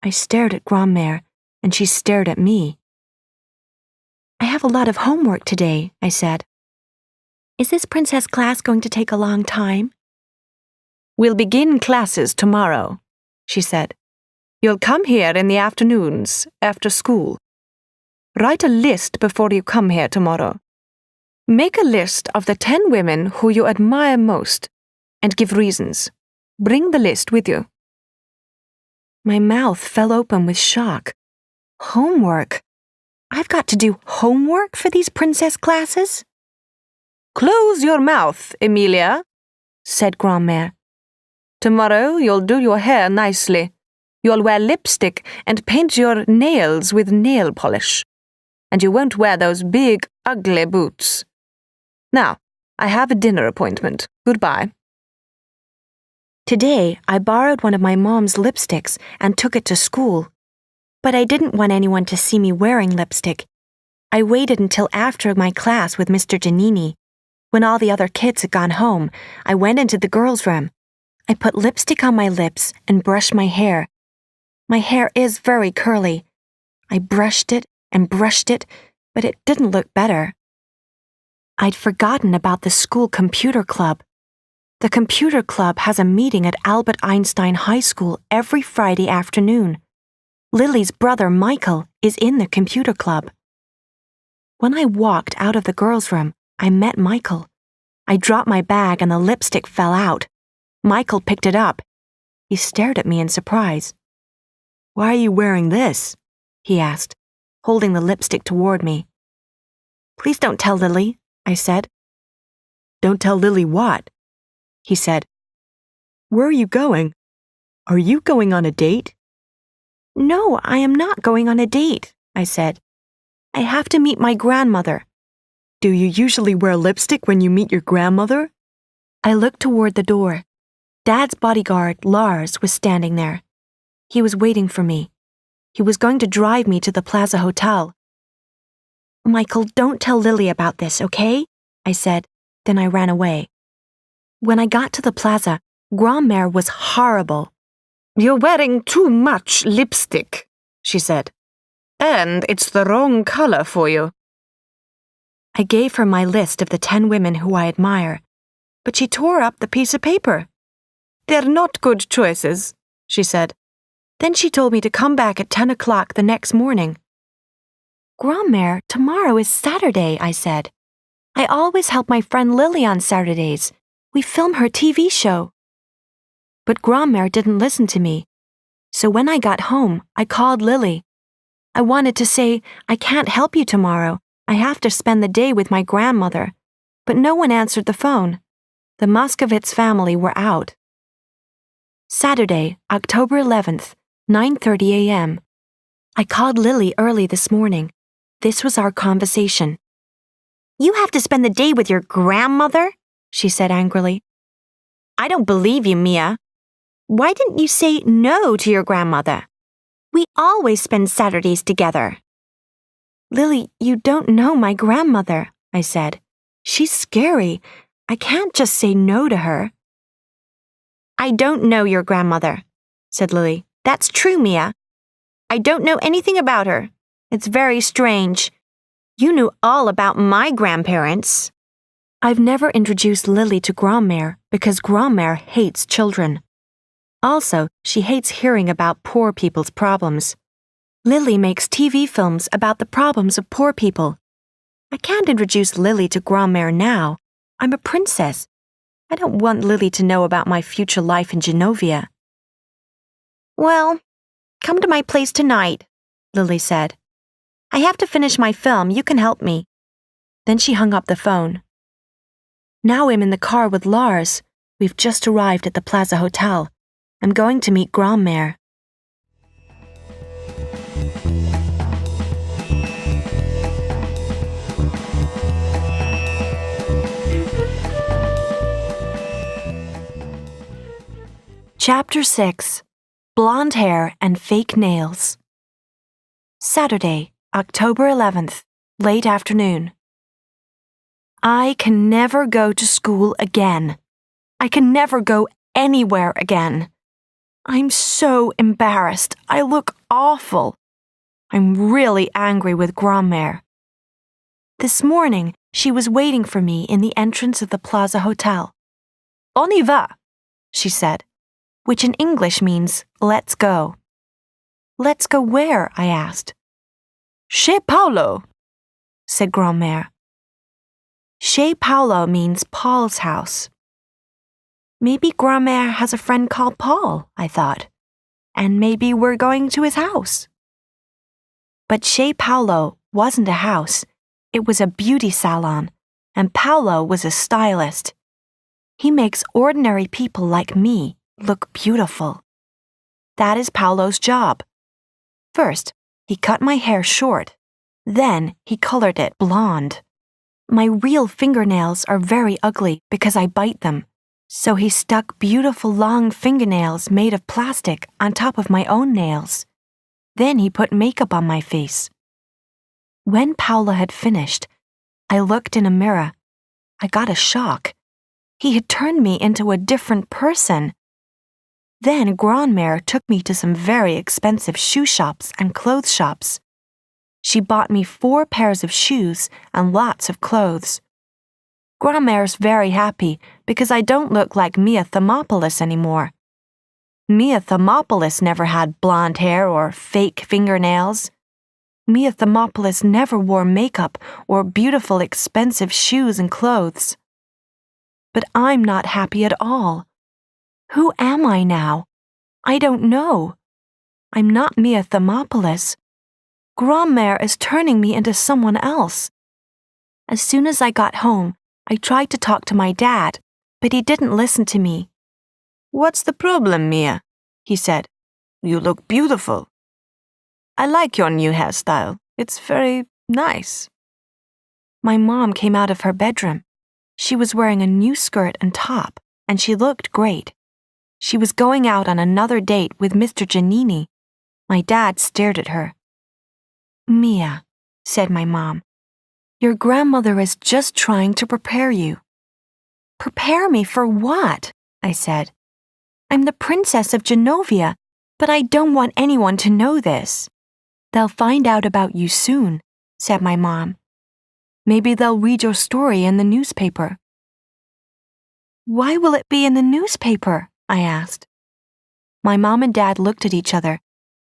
I stared at Grandmère, and she stared at me. "I have a lot of homework today, I said. Is this princess class going to take a long time? We'll begin classes tomorrow, she said. You'll come here in the afternoons, after school. Write a list before you come here tomorrow. Make a list of the 10 women who you admire most, and give reasons. Bring the list with you. My mouth fell open with shock. Homework? I've got to do homework for these princess classes? Close your mouth, Emilia, said Grandmère. Tomorrow you'll do your hair nicely. You'll wear lipstick and paint your nails with nail polish. And you won't wear those big, ugly boots. Now, I have a dinner appointment. Goodbye. Today, I borrowed one of my mom's lipsticks and took it to school. But I didn't want anyone to see me wearing lipstick. I waited until after my class with Mr. Giannini. When all the other kids had gone home, I went into the girls' room. I put lipstick on my lips and brushed my hair. My hair is very curly. I brushed it, but it didn't look better. I'd forgotten about the school computer club. The computer club has a meeting at Albert Einstein High School every Friday afternoon. Lily's brother Michael is in the computer club. When I walked out of the girls' room, I met Michael. I dropped my bag and the lipstick fell out. Michael picked it up. He stared at me in surprise. "Why are you wearing this?" he asked, holding the lipstick toward me. "Please don't tell Lily," I said. "Don't tell Lily what?" he said. "Where are you going? Are you going on a date?" "No, I am not going on a date," I said. "I have to meet my grandmother." "Do you usually wear lipstick when you meet your grandmother?" I looked toward the door. Dad's bodyguard, Lars, was standing there. He was waiting for me. He was going to drive me to the Plaza Hotel. "Michael, don't tell Lily about this, okay?" I said. Then I ran away. When I got to the plaza, Grandmère was horrible. "You're wearing too much lipstick," she said. "And it's the wrong color for you." I gave her my list of the 10 women who I admire, but she tore up the piece of paper. "They're not good choices," she said. Then she told me to come back at 10 o'clock the next morning. "Grandmère, tomorrow is Saturday," I said. "I always help my friend Lily on Saturdays. We film her TV show." But Grandmère didn't listen to me. So when I got home, I called Lily. I wanted to say, "I can't help you tomorrow. I have to spend the day with my grandmother." But no one answered the phone. The Moscovitz family were out. Saturday, October 11th, 9:30 a.m. I called Lily early this morning. This was our conversation. "You have to spend the day with your grandmother?" she said angrily. "I don't believe you, Mia. Why didn't you say no to your grandmother? We always spend Saturdays together." "Lily, you don't know my grandmother," I said. "She's scary. I can't just say no to her." "I don't know your grandmother," said Lily. "That's true, Mia. I don't know anything about her. It's very strange. You knew all about my grandparents." I've never introduced Lily to Grandmère because Grandmère hates children. Also, she hates hearing about poor people's problems. Lily makes TV films about the problems of poor people. I can't introduce Lily to Grandmère now. I'm a princess. I don't want Lily to know about my future life in Genovia. "Well, come to my place tonight," Lily said. "I have to finish my film. You can help me." Then she hung up the phone. Now I'm in the car with Lars. We've just arrived at the Plaza Hotel. I'm going to meet Grandmère. Chapter 6. Blonde Hair and Fake Nails. Saturday, October 11th, late afternoon. I can never go to school again. I can never go anywhere again. I'm so embarrassed. I look awful. I'm really angry with Grandmère. This morning, she was waiting for me in the entrance of the Plaza Hotel. On y va, she said, which in English means, let's go. Let's go where? I asked. Chez Paolo, said Grand-mère. Chez Paolo means Paul's house. Maybe Grand-mère has a friend called Paul, I thought, and maybe we're going to his house. But Chez Paolo wasn't a house. It was a beauty salon, and Paolo was a stylist. He makes ordinary people like me look beautiful. That is Paolo's job. First, he cut my hair short. Then he colored it blonde. My real fingernails are very ugly because I bite them, so he stuck beautiful long fingernails made of plastic on top of my own nails. Then he put makeup on my face. When Paolo had finished, I looked in a mirror. I got a shock. He had turned me into a different person. Then Grand-mère took me to some very expensive shoe shops and clothes shops. She bought me 4 pairs of shoes and lots of clothes. Grand-mère's very happy because I don't look like Mia Thermopolis anymore. Mia Thermopolis never had blonde hair or fake fingernails. Mia Thermopolis never wore makeup or beautiful expensive shoes and clothes. But I'm not happy at all. Who am I now? I don't know. I'm not Mia Thermopolis. Grand-mère is turning me into someone else. As soon as I got home, I tried to talk to my dad, but he didn't listen to me. What's the problem, Mia? He said. You look beautiful. I like your new hairstyle. It's very nice. My mom came out of her bedroom. She was wearing a new skirt and top, and she looked great. She was going out on another date with Mr. Giannini. My dad stared at her. Mia, said my mom, your grandmother is just trying to prepare you. Prepare me for what? I said. I'm the princess of Genovia, but I don't want anyone to know this. They'll find out about you soon, said my mom. Maybe they'll read your story in the newspaper. Why will it be in the newspaper? I asked. My mom and dad looked at each other.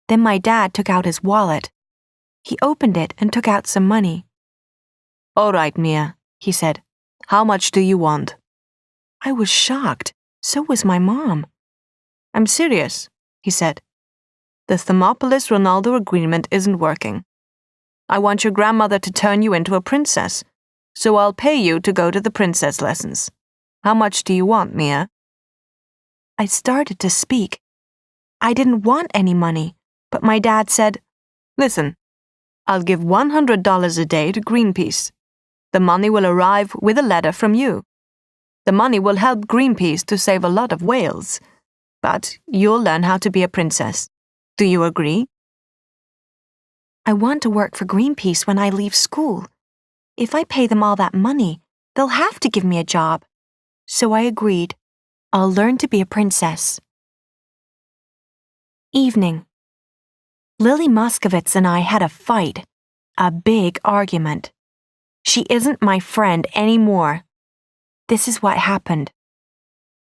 Then my dad took out his wallet. He opened it and took out some money. All right, Mia, he said. How much do you want? I was shocked. So was my mom. I'm serious, he said. The Thermopolis Ronaldo agreement isn't working. I want your grandmother to turn you into a princess, so I'll pay you to go to the princess lessons. How much do you want, Mia? I started to speak. I didn't want any money, but my dad said, Listen, I'll give $100 a day to Greenpeace. The money will arrive with a letter from you. The money will help Greenpeace to save a lot of whales. But you'll learn how to be a princess. Do you agree? I want to work for Greenpeace when I leave school. If I pay them all that money, they'll have to give me a job. So I agreed. I'll learn to be a princess. Evening. Lily Moscovitz and I had a fight. A big argument. She isn't my friend anymore. This is what happened.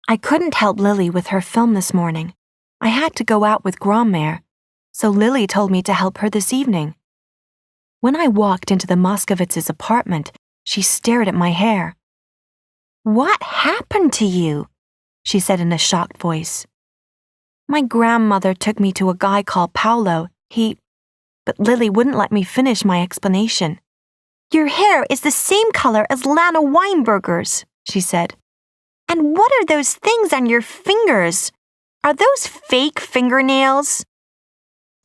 I couldn't help Lily with her film this morning. I had to go out with Grand-mère, so Lily told me to help her this evening. When I walked into the Moscovitz's apartment, she stared at my hair. What happened to you? She said in a shocked voice. My grandmother took me to a guy called Paolo. But Lily wouldn't let me finish my explanation. Your hair is the same color as Lana Weinberger's, she said. And what are those things on your fingers? Are those fake fingernails?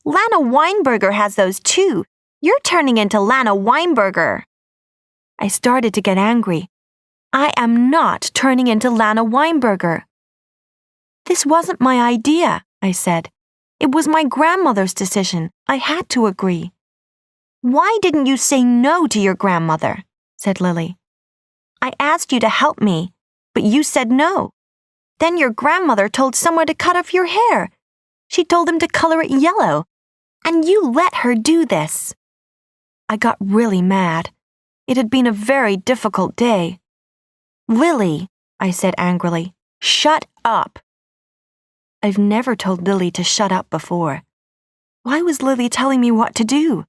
Lana Weinberger has those too. You're turning into Lana Weinberger. I started to get angry. I am not turning into Lana Weinberger. This wasn't my idea, I said. It was my grandmother's decision. I had to agree. Why didn't you say no to your grandmother? Said Lily. I asked you to help me, but you said no. Then your grandmother told someone to cut off your hair. She told them to color it yellow. And you let her do this. I got really mad. It had been a very difficult day. "Willy," I said angrily, "shut up." I've never told Lily to shut up before. Why was Lily telling me what to do?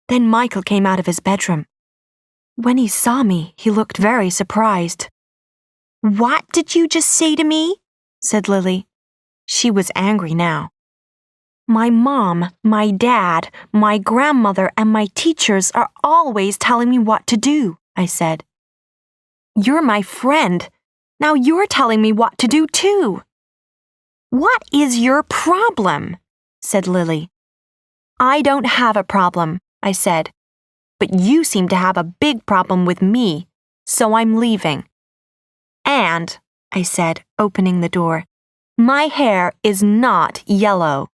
Then Michael came out of his bedroom. When he saw me, he looked very surprised. "What did you just say to me?" said Lily. She was angry now. "My mom, my dad, my grandmother, and my teachers are always telling me what to do," I said. "You're my friend. Now you're telling me what to do too." "What is your problem?" said Lily. "I don't have a problem," I said. "But you seem to have a big problem with me, so I'm leaving. And," I said, opening the door, "my hair is not yellow."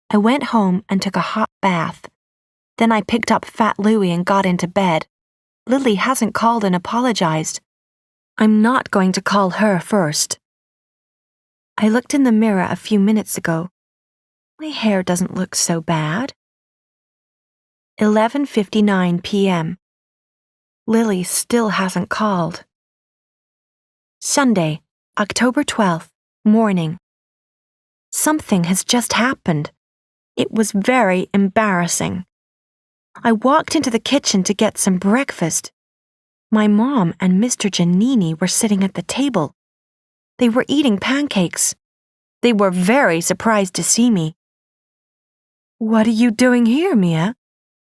I went home and took a hot bath. Then I picked up Fat Louie and got into bed. Lily hasn't called and apologized. I'm not going to call her first. I looked in the mirror a few minutes ago. My hair doesn't look so bad. 11:59 p.m. Lily still hasn't called. Sunday, October 12th, morning. Something has just happened. It was very embarrassing. I walked into the kitchen to get some breakfast. My mom and Mr. Giannini were sitting at the table. They were eating pancakes. They were very surprised to see me. "What are you doing here, Mia?"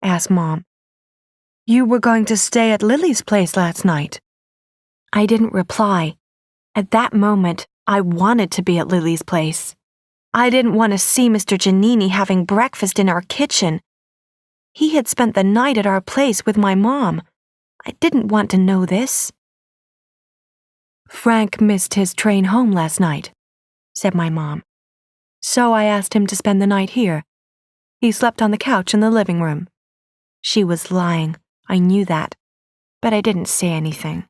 asked Mom. "You were going to stay at Lily's place last night." I didn't reply. At that moment, I wanted to be at Lily's place. I didn't want to see Mr. Giannini having breakfast in our kitchen. He had spent the night at our place with my mom. I didn't want to know this. "Frank missed his train home last night," said my mom. "So I asked him to spend the night here. He slept on the couch in the living room." She was lying. I knew that. But I didn't say anything.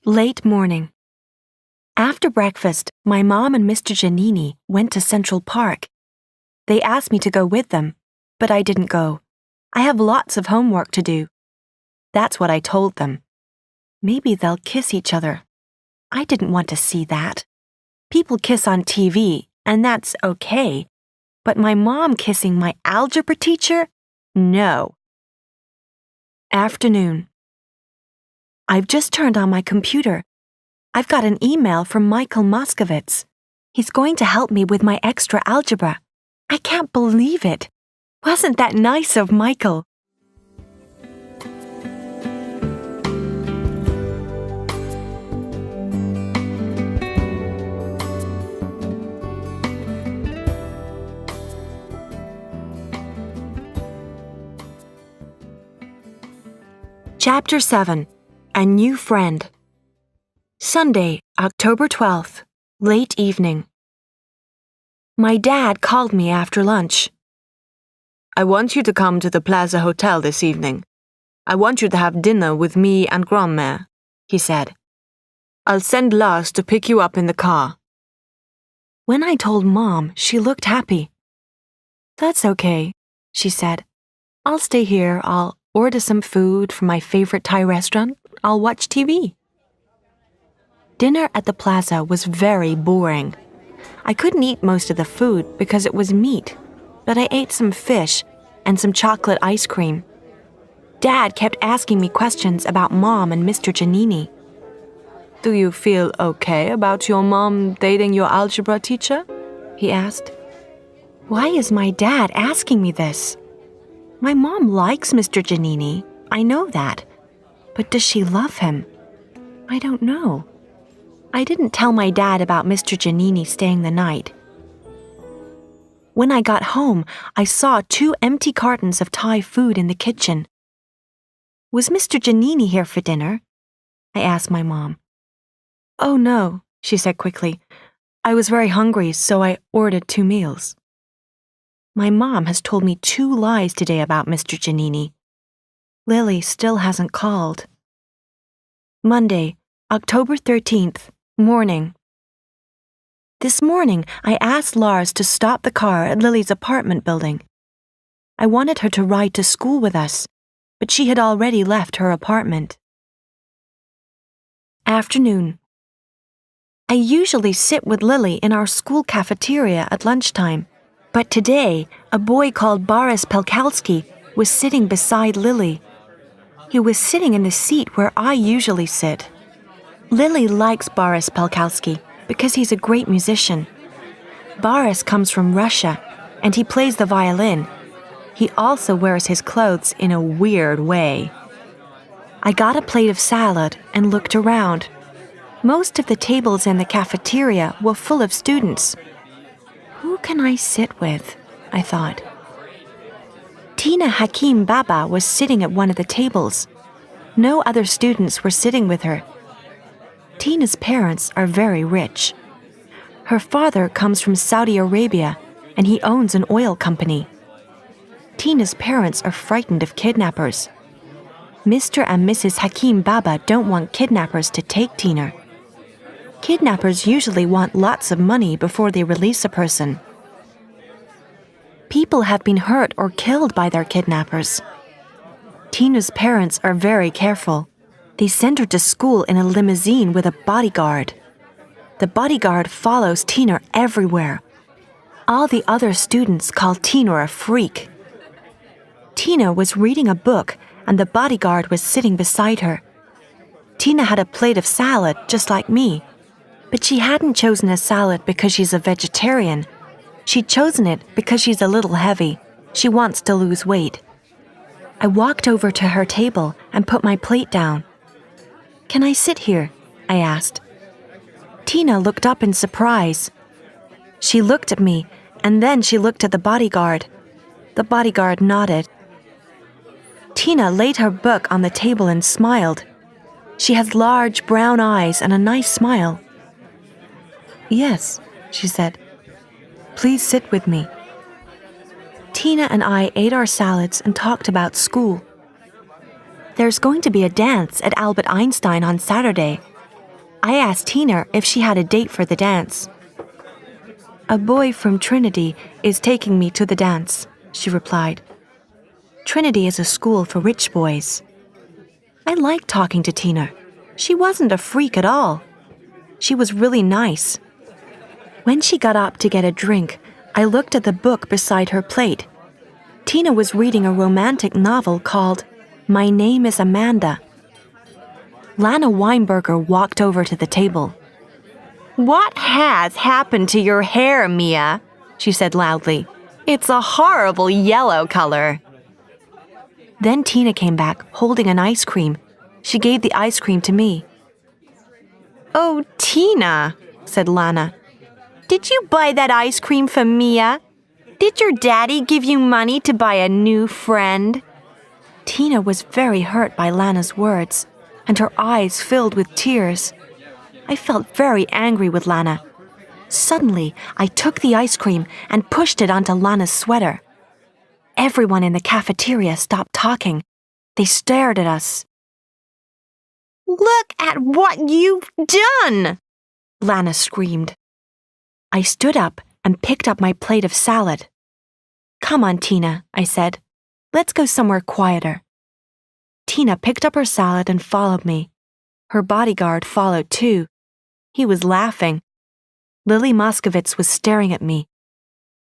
Late morning. After breakfast, my mom and Mr. Giannini went to Central Park. They asked me to go with them, but I didn't go. I have lots of homework to do. That's what I told them. Maybe they'll kiss each other. I didn't want to see that. People kiss on TV, and that's okay. But my mom kissing my algebra teacher? No. Afternoon. I've just turned on my computer. I've got an email from Michael Moskovitz. He's going to help me with my extra algebra. I can't believe it. Wasn't that nice of Michael? Chapter 7. A New Friend. Sunday, October 12th, late evening. My dad called me after lunch. "I want you to come to the Plaza Hotel this evening. I want you to have dinner with me and Grandmère," he said. "I'll send Lars to pick you up in the car." When I told Mom, she looked happy. "That's okay," she said. "I'll stay here. I'll order some food from my favorite Thai restaurant. I'll watch TV." Dinner at the plaza was very boring. I couldn't eat most of the food because it was meat, but I ate some fish and some chocolate ice cream. Dad kept asking me questions about Mom and Mr. Giannini. "Do you feel okay about your mom dating your algebra teacher?" he asked. Why is my dad asking me this? My mom likes Mr. Giannini, I know that. But does she love him? I don't know. I didn't tell my dad about Mr. Giannini staying the night. When I got home, I saw 2 empty cartons of Thai food in the kitchen. Was Mr. Giannini here for dinner? I asked my mom. "Oh no," she said quickly. "I was very hungry, so I ordered 2 meals." My mom has told me 2 lies today about Mr. Giannini. Lily still hasn't called. Monday, October 13th, morning. This morning, I asked Lars to stop the car at Lily's apartment building. I wanted her to ride to school with us, but she had already left her apartment. Afternoon. I usually sit with Lily in our school cafeteria at lunchtime, but today a boy called Boris Pelkalski was sitting beside Lily. He was sitting in the seat where I usually sit. Lily likes Boris Pelkalski because he's a great musician. Boris comes from Russia, and he plays the violin. He also wears his clothes in a weird way. I got a plate of salad and looked around. Most of the tables in the cafeteria were full of students. Who can I sit with? I thought. Tina Hakim Baba was sitting at one of the tables. No other students were sitting with her. Tina's parents are very rich. Her father comes from Saudi Arabia, and he owns an oil company. Tina's parents are frightened of kidnappers. Mr. and Mrs. Hakim Baba don't want kidnappers to take Tina. Kidnappers usually want lots of money before they release a person. People have been hurt or killed by their kidnappers. Tina's parents are very careful. They send her to school in a limousine with a bodyguard. The bodyguard follows Tina everywhere. All the other students call Tina a freak. Tina was reading a book and the bodyguard was sitting beside her. Tina had a plate of salad just like me, but she hadn't chosen a salad because she's a vegetarian. She'd chosen it because she's a little heavy. She wants to lose weight. I walked over to her table and put my plate down. "Can I sit here?" I asked. Tina looked up in surprise. She looked at me, and then she looked at the bodyguard. The bodyguard nodded. Tina laid her book on the table and smiled. She has large brown eyes and a nice smile. "Yes," she said. "Please sit with me." Tina and I ate our salads and talked about school. There's going to be a dance at Albert Einstein on Saturday. I asked Tina if she had a date for the dance. "A boy from Trinity is taking me to the dance," she replied. Trinity is a school for rich boys. I liked talking to Tina. She wasn't a freak at all. She was really nice. When she got up to get a drink, I looked at the book beside her plate. Tina was reading a romantic novel called My Name is Amanda. Lana Weinberger walked over to the table. "What has happened to your hair, Mia?" she said loudly. "It's a horrible yellow color." Then Tina came back, holding an ice cream. She gave the ice cream to me. "Oh, Tina," said Lana. "Did you buy that ice cream for Mia? Did your daddy give you money to buy a new friend?" Tina was very hurt by Lana's words, and her eyes filled with tears. I felt very angry with Lana. Suddenly, I took the ice cream and pushed it onto Lana's sweater. Everyone in the cafeteria stopped talking. They stared at us. "Look at what you've done!" Lana screamed. I stood up and picked up my plate of salad. "Come on, Tina," I said. "Let's go somewhere quieter." Tina picked up her salad and followed me. Her bodyguard followed too. He was laughing. Lily Moskovitz was staring at me.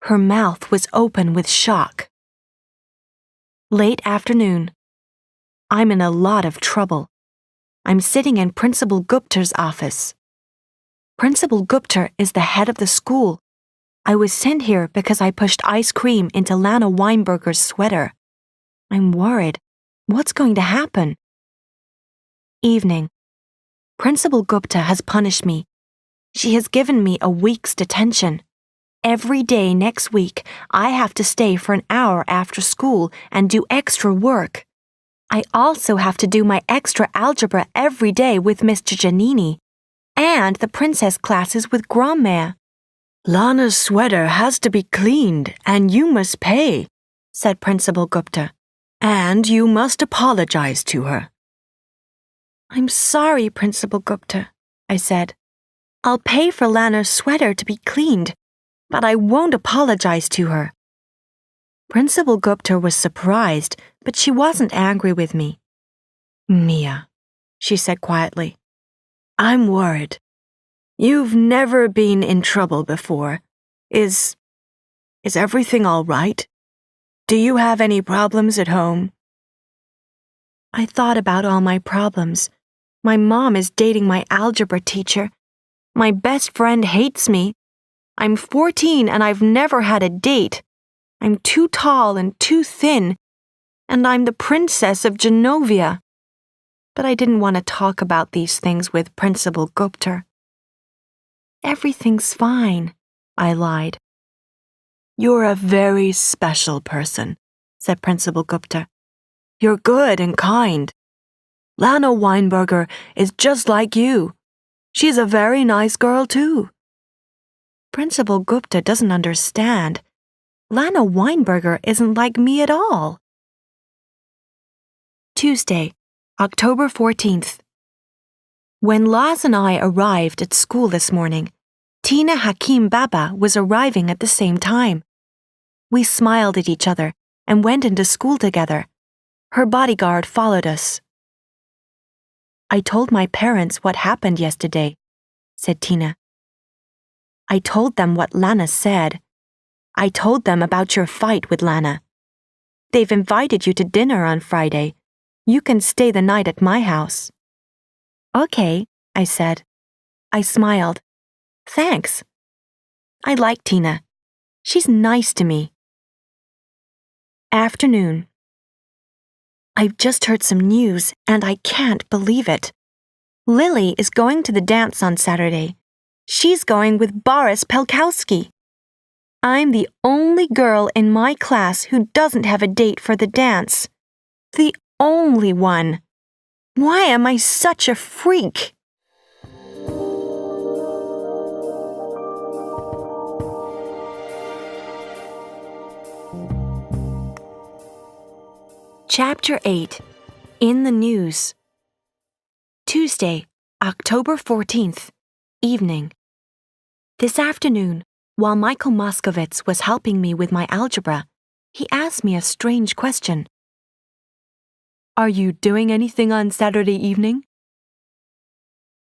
Her mouth was open with shock. Late afternoon. I'm in a lot of trouble. I'm sitting in Principal Gupta's office. Principal Gupta is the head of the school. I was sent here because I pushed ice cream into Lana Weinberger's sweater. I'm worried. What's going to happen? Evening. Principal Gupta has punished me. She has given me a week's detention. Every day next week, I have to stay for an hour after school and do extra work. I also have to do my extra algebra every day with Mr. Giannini and the princess classes with Grandmère. "Lana's sweater has to be cleaned and you must pay," said Principal Gupta. "And you must apologize to her." "I'm sorry, Principal Gupta," I said. "I'll pay for Lana's sweater to be cleaned, but I won't apologize to her." Principal Gupta was surprised but she wasn't angry with me. Mia, she said quietly, I'm worried. You've never been in trouble before. Is everything all right? Do you have any problems at home? I thought about all my problems. My mom is dating my algebra teacher. My best friend hates me. I'm 14 and I've never had a date. I'm too tall and too thin. And I'm the princess of Genovia. But I didn't want to talk about these things with Principal Gupta. Everything's fine, I lied. You're a very special person, said Principal Gupta. You're good and kind. Lana Weinberger is just like you. She's a very nice girl, too. Principal Gupta doesn't understand. Lana Weinberger isn't like me at all. Tuesday, October 14th. When Laz and I arrived at school this morning, Tina Hakim Baba was arriving at the same time. We smiled at each other and went into school together. Her bodyguard followed us. I told my parents what happened yesterday, said Tina. I told them what Lana said. I told them about your fight with Lana. They've invited you to dinner on Friday. You can stay the night at my house. Okay, I said. I smiled. Thanks. I like Tina. She's nice to me. Afternoon. I've just heard some news and I can't believe it. Lily is going to the dance on Saturday. She's going with Boris Pelkowski. I'm the only girl in my class who doesn't have a date for the dance. The only one. Why am I such a freak? Chapter 8. In the News. Tuesday, October 14th. Evening. This afternoon, while Michael Moskowitz was helping me with my algebra, he asked me a strange question. Are you doing anything on Saturday evening?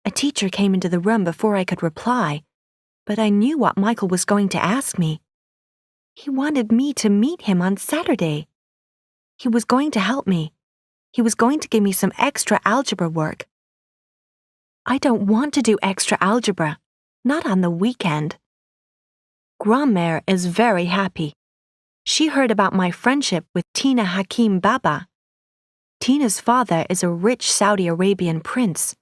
A teacher came into the room before I could reply, but I knew what Michael was going to ask me. He wanted me to meet him on Saturday. He was going to help me. He was going to give me some extra algebra work. I don't want to do extra algebra, not on the weekend. Grandmère is very happy. She heard about my friendship with Tina Hakim Baba. Tina's father is a rich Saudi Arabian prince.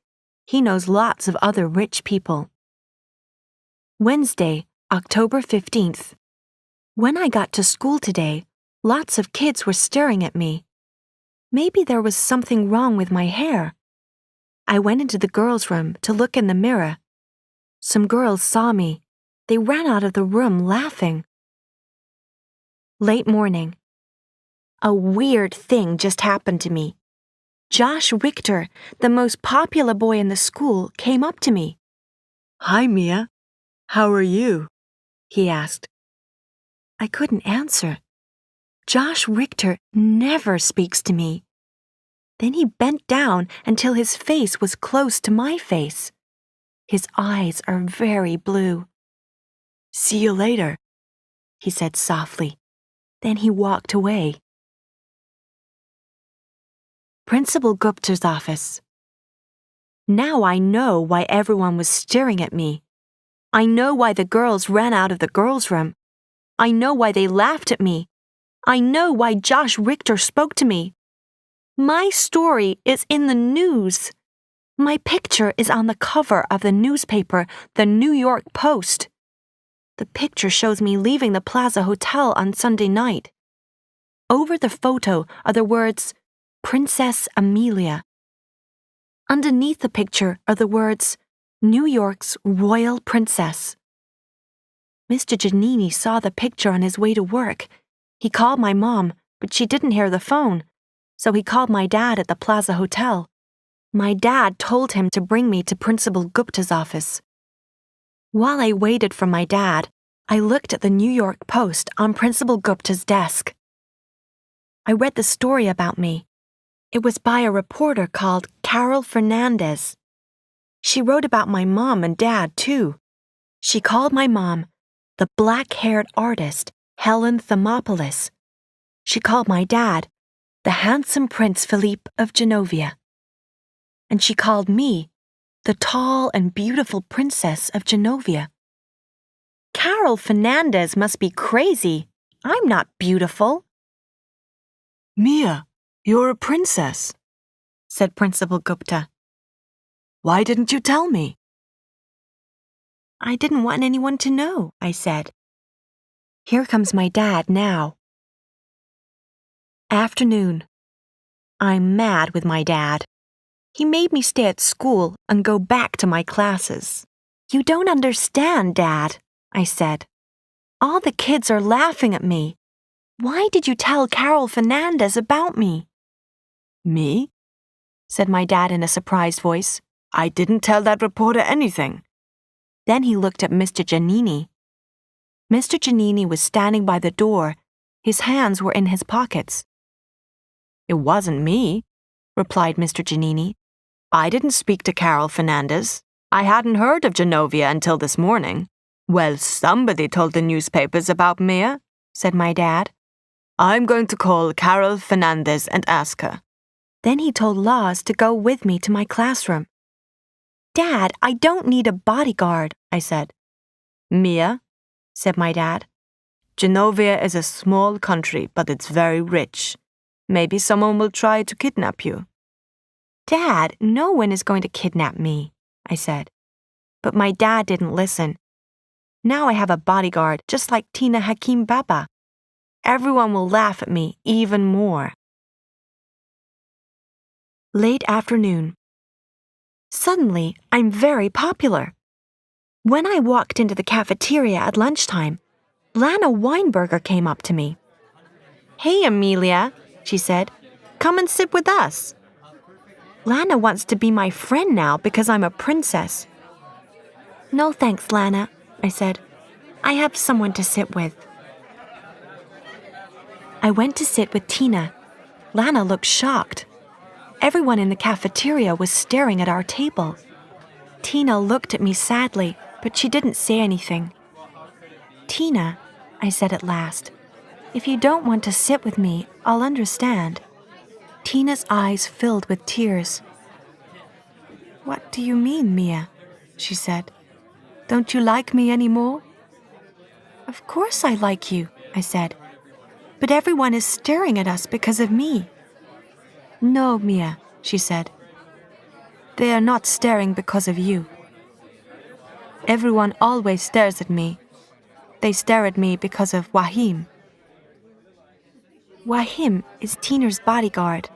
He knows lots of other rich people. Wednesday, October 15th. When I got to school today, lots of kids were staring at me. Maybe there was something wrong with my hair. I went into the girls' room to look in the mirror. Some girls saw me. They ran out of the room laughing. Late morning. A weird thing just happened to me. Josh Richter, the most popular boy in the school, came up to me. Hi, Mia. How are you? He asked. I couldn't answer. Josh Richter never speaks to me. Then he bent down until his face was close to my face. His eyes are very blue. See you later, he said softly. Then he walked away. Principal Gupta's office. Now I know why everyone was staring at me. I know why the girls ran out of the girls' room. I know why they laughed at me. I know why Josh Richter spoke to me. My story is in the news. My picture is on the cover of the newspaper, the New York Post. The picture shows me leaving the Plaza Hotel on Sunday night. Over the photo are the words, Princess Amelia. Underneath the picture are the words, New York's Royal Princess. Mr. Giannini saw the picture on his way to work. He called my mom, but she didn't hear the phone, so he called my dad at the Plaza Hotel. My dad told him to bring me to Principal Gupta's office. While I waited for my dad, I looked at the New York Post on Principal Gupta's desk. I read the story about me. It was by a reporter called Carol Fernandez. She wrote about my mom and dad, too. She called my mom the black-haired artist, Helen Thermopolis. She called my dad the handsome Prince Philippe of Genovia. And she called me the tall and beautiful Princess of Genovia. Carol Fernandez must be crazy. I'm not beautiful. Mia, you're a princess, said Principal Gupta. Why didn't you tell me? I didn't want anyone to know, I said. Here comes my dad now. Afternoon. I'm mad with my dad. He made me stay at school and go back to my classes. You don't understand, Dad, I said. All the kids are laughing at me. Why did you tell Carol Fernandez about me? Me? Said my dad in a surprised voice. I didn't tell that reporter anything. Then he looked at Mr. Giannini. Mr. Giannini was standing by the door. His hands were in his pockets. It wasn't me, replied Mr. Giannini. I didn't speak to Carol Fernandez. I hadn't heard of Genovia until this morning. Well, somebody told the newspapers about Mia, said my dad. I'm going to call Carol Fernandez and ask her. Then he told Laz to go with me to my classroom. Dad, I don't need a bodyguard, I said. Mia, said my dad, Genovia is a small country, but it's very rich. Maybe someone will try to kidnap you. Dad, no one is going to kidnap me, I said. But my dad didn't listen. Now I have a bodyguard just like Tina Hakim Baba. Everyone will laugh at me even more. Late afternoon. Suddenly, I'm very popular. When I walked into the cafeteria at lunchtime, Lana Weinberger came up to me. Hey, Amelia, she said, come and sit with us. Lana wants to be my friend now because I'm a princess. No thanks, Lana, I said. I have someone to sit with. I went to sit with Tina. Lana looked shocked. Everyone in the cafeteria was staring at our table. Tina looked at me sadly, but she didn't say anything. Tina, I said at last, if you don't want to sit with me, I'll understand. Tina's eyes filled with tears. What do you mean, Mia? She said. Don't you like me anymore? Of course I like you, I said. But everyone is staring at us because of me. No, Mia, she said. They are not staring because of you. Everyone always stares at me. They stare at me because of Wahim. Wahim is Tina's bodyguard.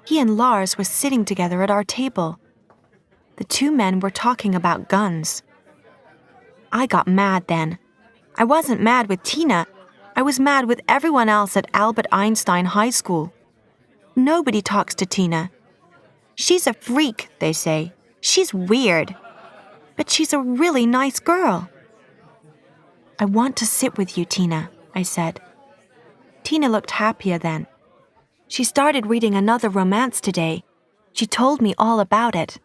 He and Lars were sitting together at our table. The two men were talking about guns. I got mad then. I wasn't mad with Tina. I was mad with everyone else at Albert Einstein High School. Nobody talks to Tina. She's a freak, they say. She's weird. But she's a really nice girl. I want to sit with you, Tina, I said. Tina looked happier then. She started reading another romance today. She told me all about it.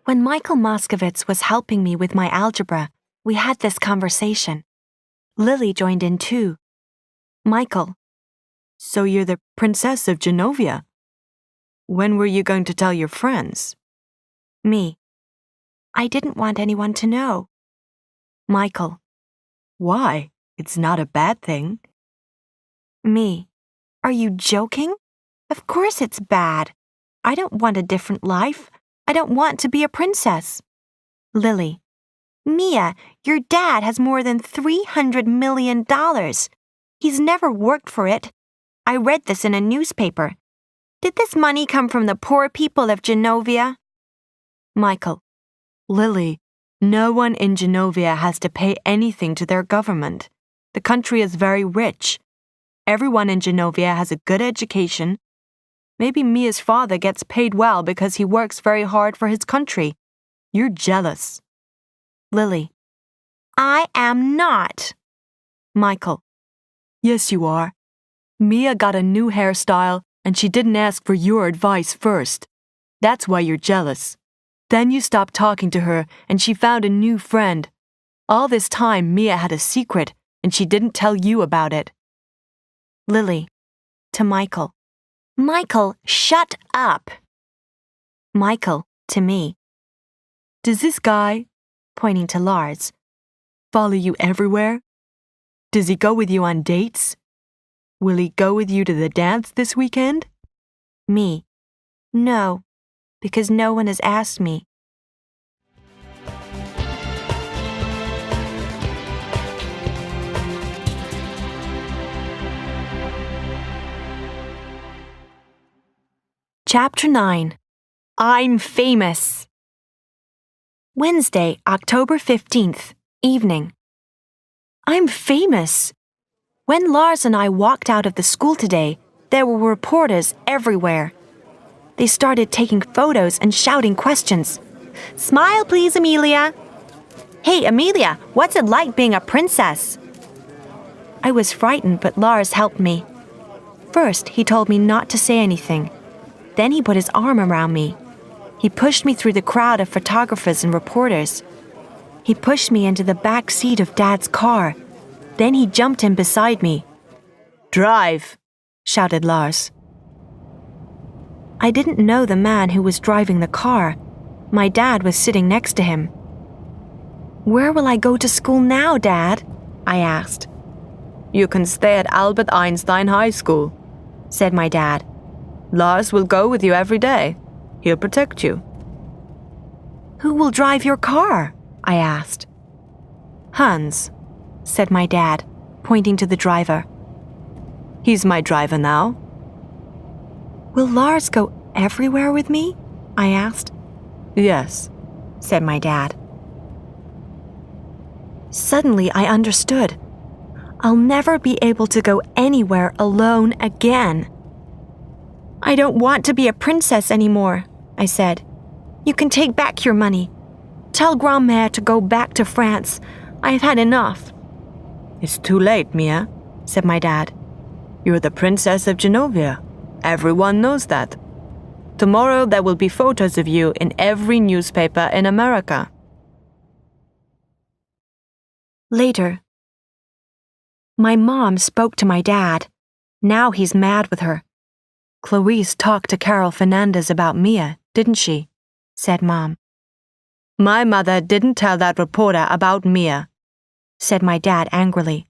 When Michael Moskovitz was helping me with my algebra, we had this conversation. Lily joined in too. Michael. So you're the Princess of Genovia. When were you going to tell your friends? Me. I didn't want anyone to know. Michael. Why? It's not a bad thing. Me. Are you joking? Of course it's bad. I don't want a different life. I don't want to be a princess. Lily. Mia, your dad has more than $300 million. He's never worked for it. I read this in a newspaper. Did this money come from the poor people of Genovia? Michael. Lily, no one in Genovia has to pay anything to their government. The country is very rich. Everyone in Genovia has a good education. Maybe Mia's father gets paid well because he works very hard for his country. You're jealous. Lily. I am not. Michael. Yes, you are. Mia got a new hairstyle and she didn't ask for your advice first. That's why you're jealous. Then you stopped talking to her and she found a new friend. All this time, Mia had a secret and she didn't tell you about it. Lily, to Michael. Michael, shut up. Michael, to me. Does this guy, pointing to Lars, follow you everywhere? Does he go with you on dates? Will he go with you to the dance this weekend? Me. No, because no one has asked me. Chapter 9. I'm famous. Wednesday, October 15th, evening. I'm famous. When Lars and I walked out of the school today, there were reporters everywhere. They started taking photos and shouting questions. Smile, please, Amelia. Hey, Amelia, what's it like being a princess? I was frightened, but Lars helped me. First, he told me not to say anything. Then he put his arm around me. He pushed me through the crowd of photographers and reporters. He pushed me into the back seat of Dad's car. Then he jumped in beside me. Drive, shouted Lars. I didn't know the man who was driving the car. My dad was sitting next to him. Where will I go to school now, Dad? I asked. You can stay at Albert Einstein High School, said my dad. Lars will go with you every day. He'll protect you. Who will drive your car? I asked. Hans, said my dad, pointing to the driver. He's my driver now. Will Lars go everywhere with me? I asked. Yes, said my dad. Suddenly I understood. I'll never be able to go anywhere alone again. I don't want to be a princess anymore, I said. You can take back your money. Tell Grand-mère to go back to France. I have had enough. It's too late, Mia, said my dad. You're the Princess of Genovia. Everyone knows that. Tomorrow there will be photos of you in every newspaper in America. Later. My mom spoke to my dad. Now he's mad with her. Clarice talked to Carol Fernandez about Mia, didn't she? Said Mom. My mother didn't tell that reporter about Mia, said my dad angrily.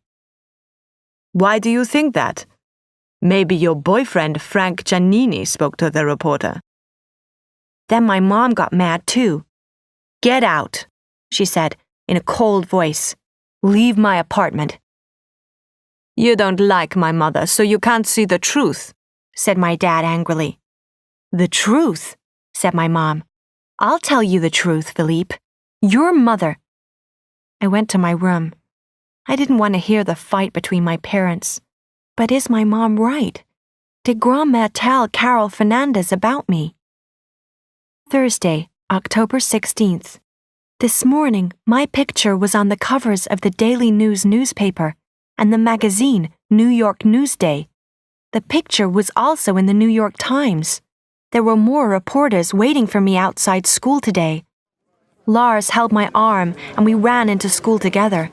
Why do you think that? Maybe your boyfriend Frank Giannini spoke to the reporter. Then my mom got mad too. Get out, she said in a cold voice. Leave my apartment. You don't like my mother, so you can't see the truth, said my dad angrily. The truth, said my mom. I'll tell you the truth, Philippe. Your mother. I went to my room. I didn't want to hear the fight between my parents. But is my mom right? Did Grand-mère tell Carol Fernandez about me? Thursday, October 16th. This morning, my picture was on the covers of the Daily News newspaper and the magazine New York Newsday. The picture was also in the New York Times. There were more reporters waiting for me outside school today. Lars held my arm and we ran into school together.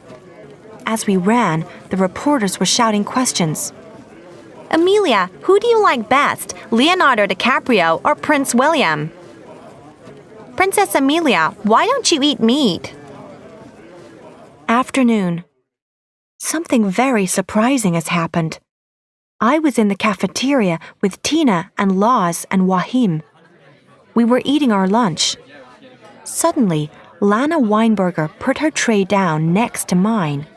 As we ran, the reporters were shouting questions. Amelia, who do you like best, Leonardo DiCaprio or Prince William? Princess Amelia, why don't you eat meat? Afternoon. Something very surprising has happened. I was in the cafeteria with Tina and Laz and Wahim. We were eating our lunch. Suddenly, Lana Weinberger put her tray down next to mine.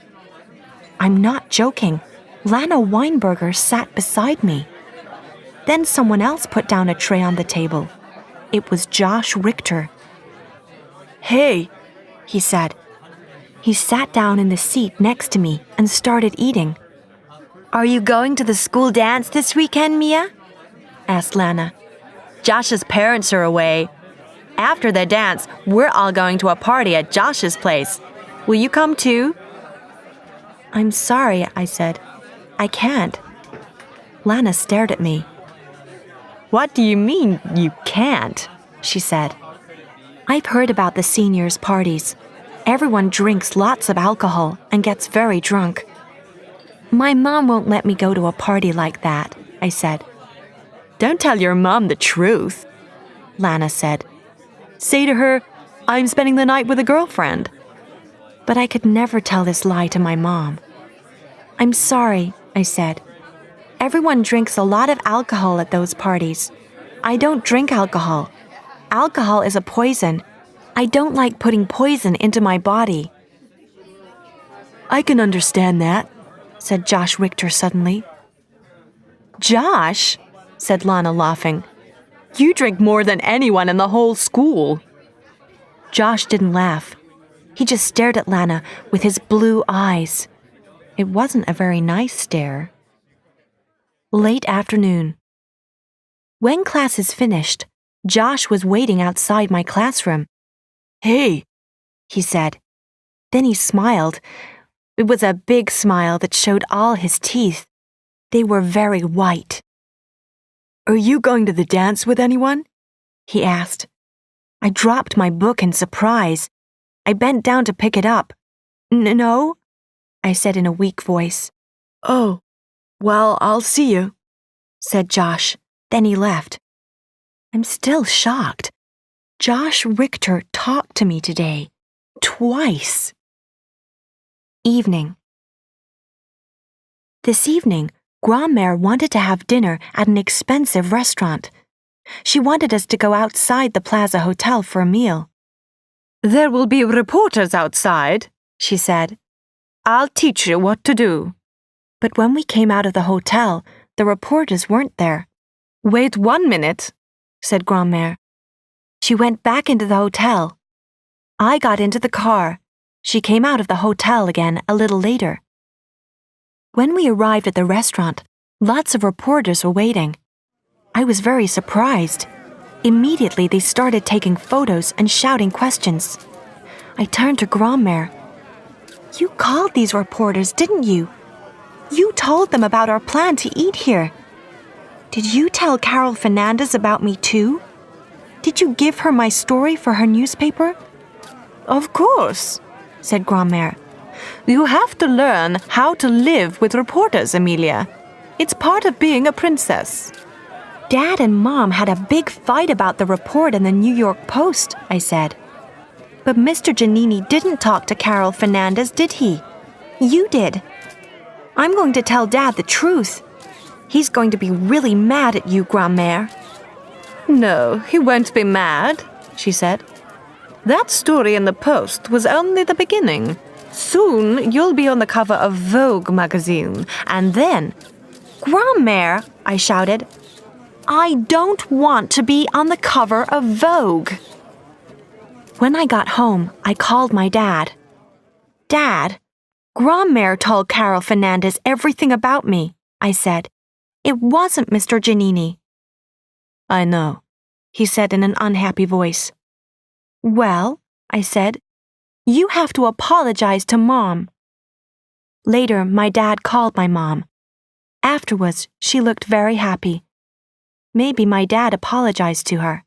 I'm not joking. Lana Weinberger sat beside me. Then someone else put down a tray on the table. It was Josh Richter. Hey, he said. He sat down in the seat next to me and started eating. Are you going to the school dance this weekend, Mia? Asked Lana. Josh's parents are away. After the dance, we're all going to a party at Josh's place. Will you come too? I'm sorry, I said. I can't. Lana stared at me. What do you mean, you can't? She said. I've heard about the seniors' parties. Everyone drinks lots of alcohol and gets very drunk. My mom won't let me go to a party like that, I said. Don't tell your mom the truth, Lana said. Say to her, I'm spending the night with a girlfriend. But I could never tell this lie to my mom. I'm sorry, I said. Everyone drinks a lot of alcohol at those parties. I don't drink alcohol. Alcohol is a poison. I don't like putting poison into my body. I can understand that, said Josh Richter suddenly. Josh, said Lana laughing. You drink more than anyone in the whole school. Josh didn't laugh. He just stared at Lana with his blue eyes. It wasn't a very nice stare. Late afternoon. When class is finished, Josh was waiting outside my classroom. Hey, he said. Then he smiled. It was a big smile that showed all his teeth. They were very white. Are you going to the dance with anyone? He asked. I dropped my book in surprise. I bent down to pick it up. No, I said in a weak voice. Oh, well, I'll see you, said Josh. Then he left. I'm still shocked. Josh Richter talked to me today. Twice. Evening. This evening, Grandmère wanted to have dinner at an expensive restaurant. She wanted us to go outside the Plaza Hotel for a meal. There will be reporters outside, she said. I'll teach you what to do. But when we came out of the hotel, the reporters weren't there. Wait 1 minute, said Grandmère. She went back into the hotel. I got into the car. She came out of the hotel again a little later. When we arrived at the restaurant, lots of reporters were waiting. I was very surprised. Immediately, they started taking photos and shouting questions. I turned to Grandmère. You called these reporters, didn't you? You told them about our plan to eat here. Did you tell Carol Fernandez about me too? Did you give her my story for her newspaper? Of course, said Grandmère. You have to learn how to live with reporters, Amelia. It's part of being a princess. Dad and Mom had a big fight about the report in the New York Post, I said. But Mr. Giannini didn't talk to Carol Fernandez, did he? You did. I'm going to tell Dad the truth. He's going to be really mad at you, Grandmère. No, he won't be mad, she said. That story in the Post was only the beginning. Soon you'll be on the cover of Vogue magazine, and then... Grandmère, I shouted. I don't want to be on the cover of Vogue. When I got home, I called my dad. Dad, Grandmère told Carol Fernandez everything about me, I said. It wasn't Mr. Giannini. I know, he said in an unhappy voice. Well, I said, you have to apologize to Mom. Later, my dad called my mom. Afterwards, she looked very happy. Maybe my dad apologized to her.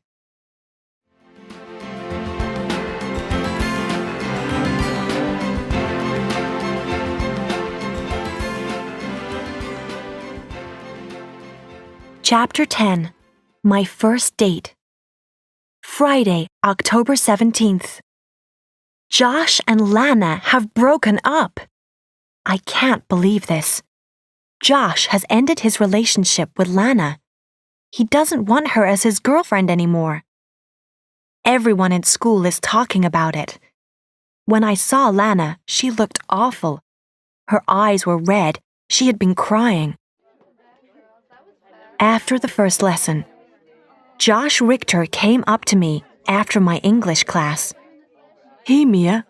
Chapter 10. My First Date. Friday, October 17th. Josh and Lana have broken up. I can't believe this. Josh has ended his relationship with Lana. He doesn't want her as his girlfriend anymore. Everyone in school is talking about it. When I saw Lana, she looked awful. Her eyes were red. She had been crying. After the first lesson, Josh Richter came up to me after my English class. Hey, Mia,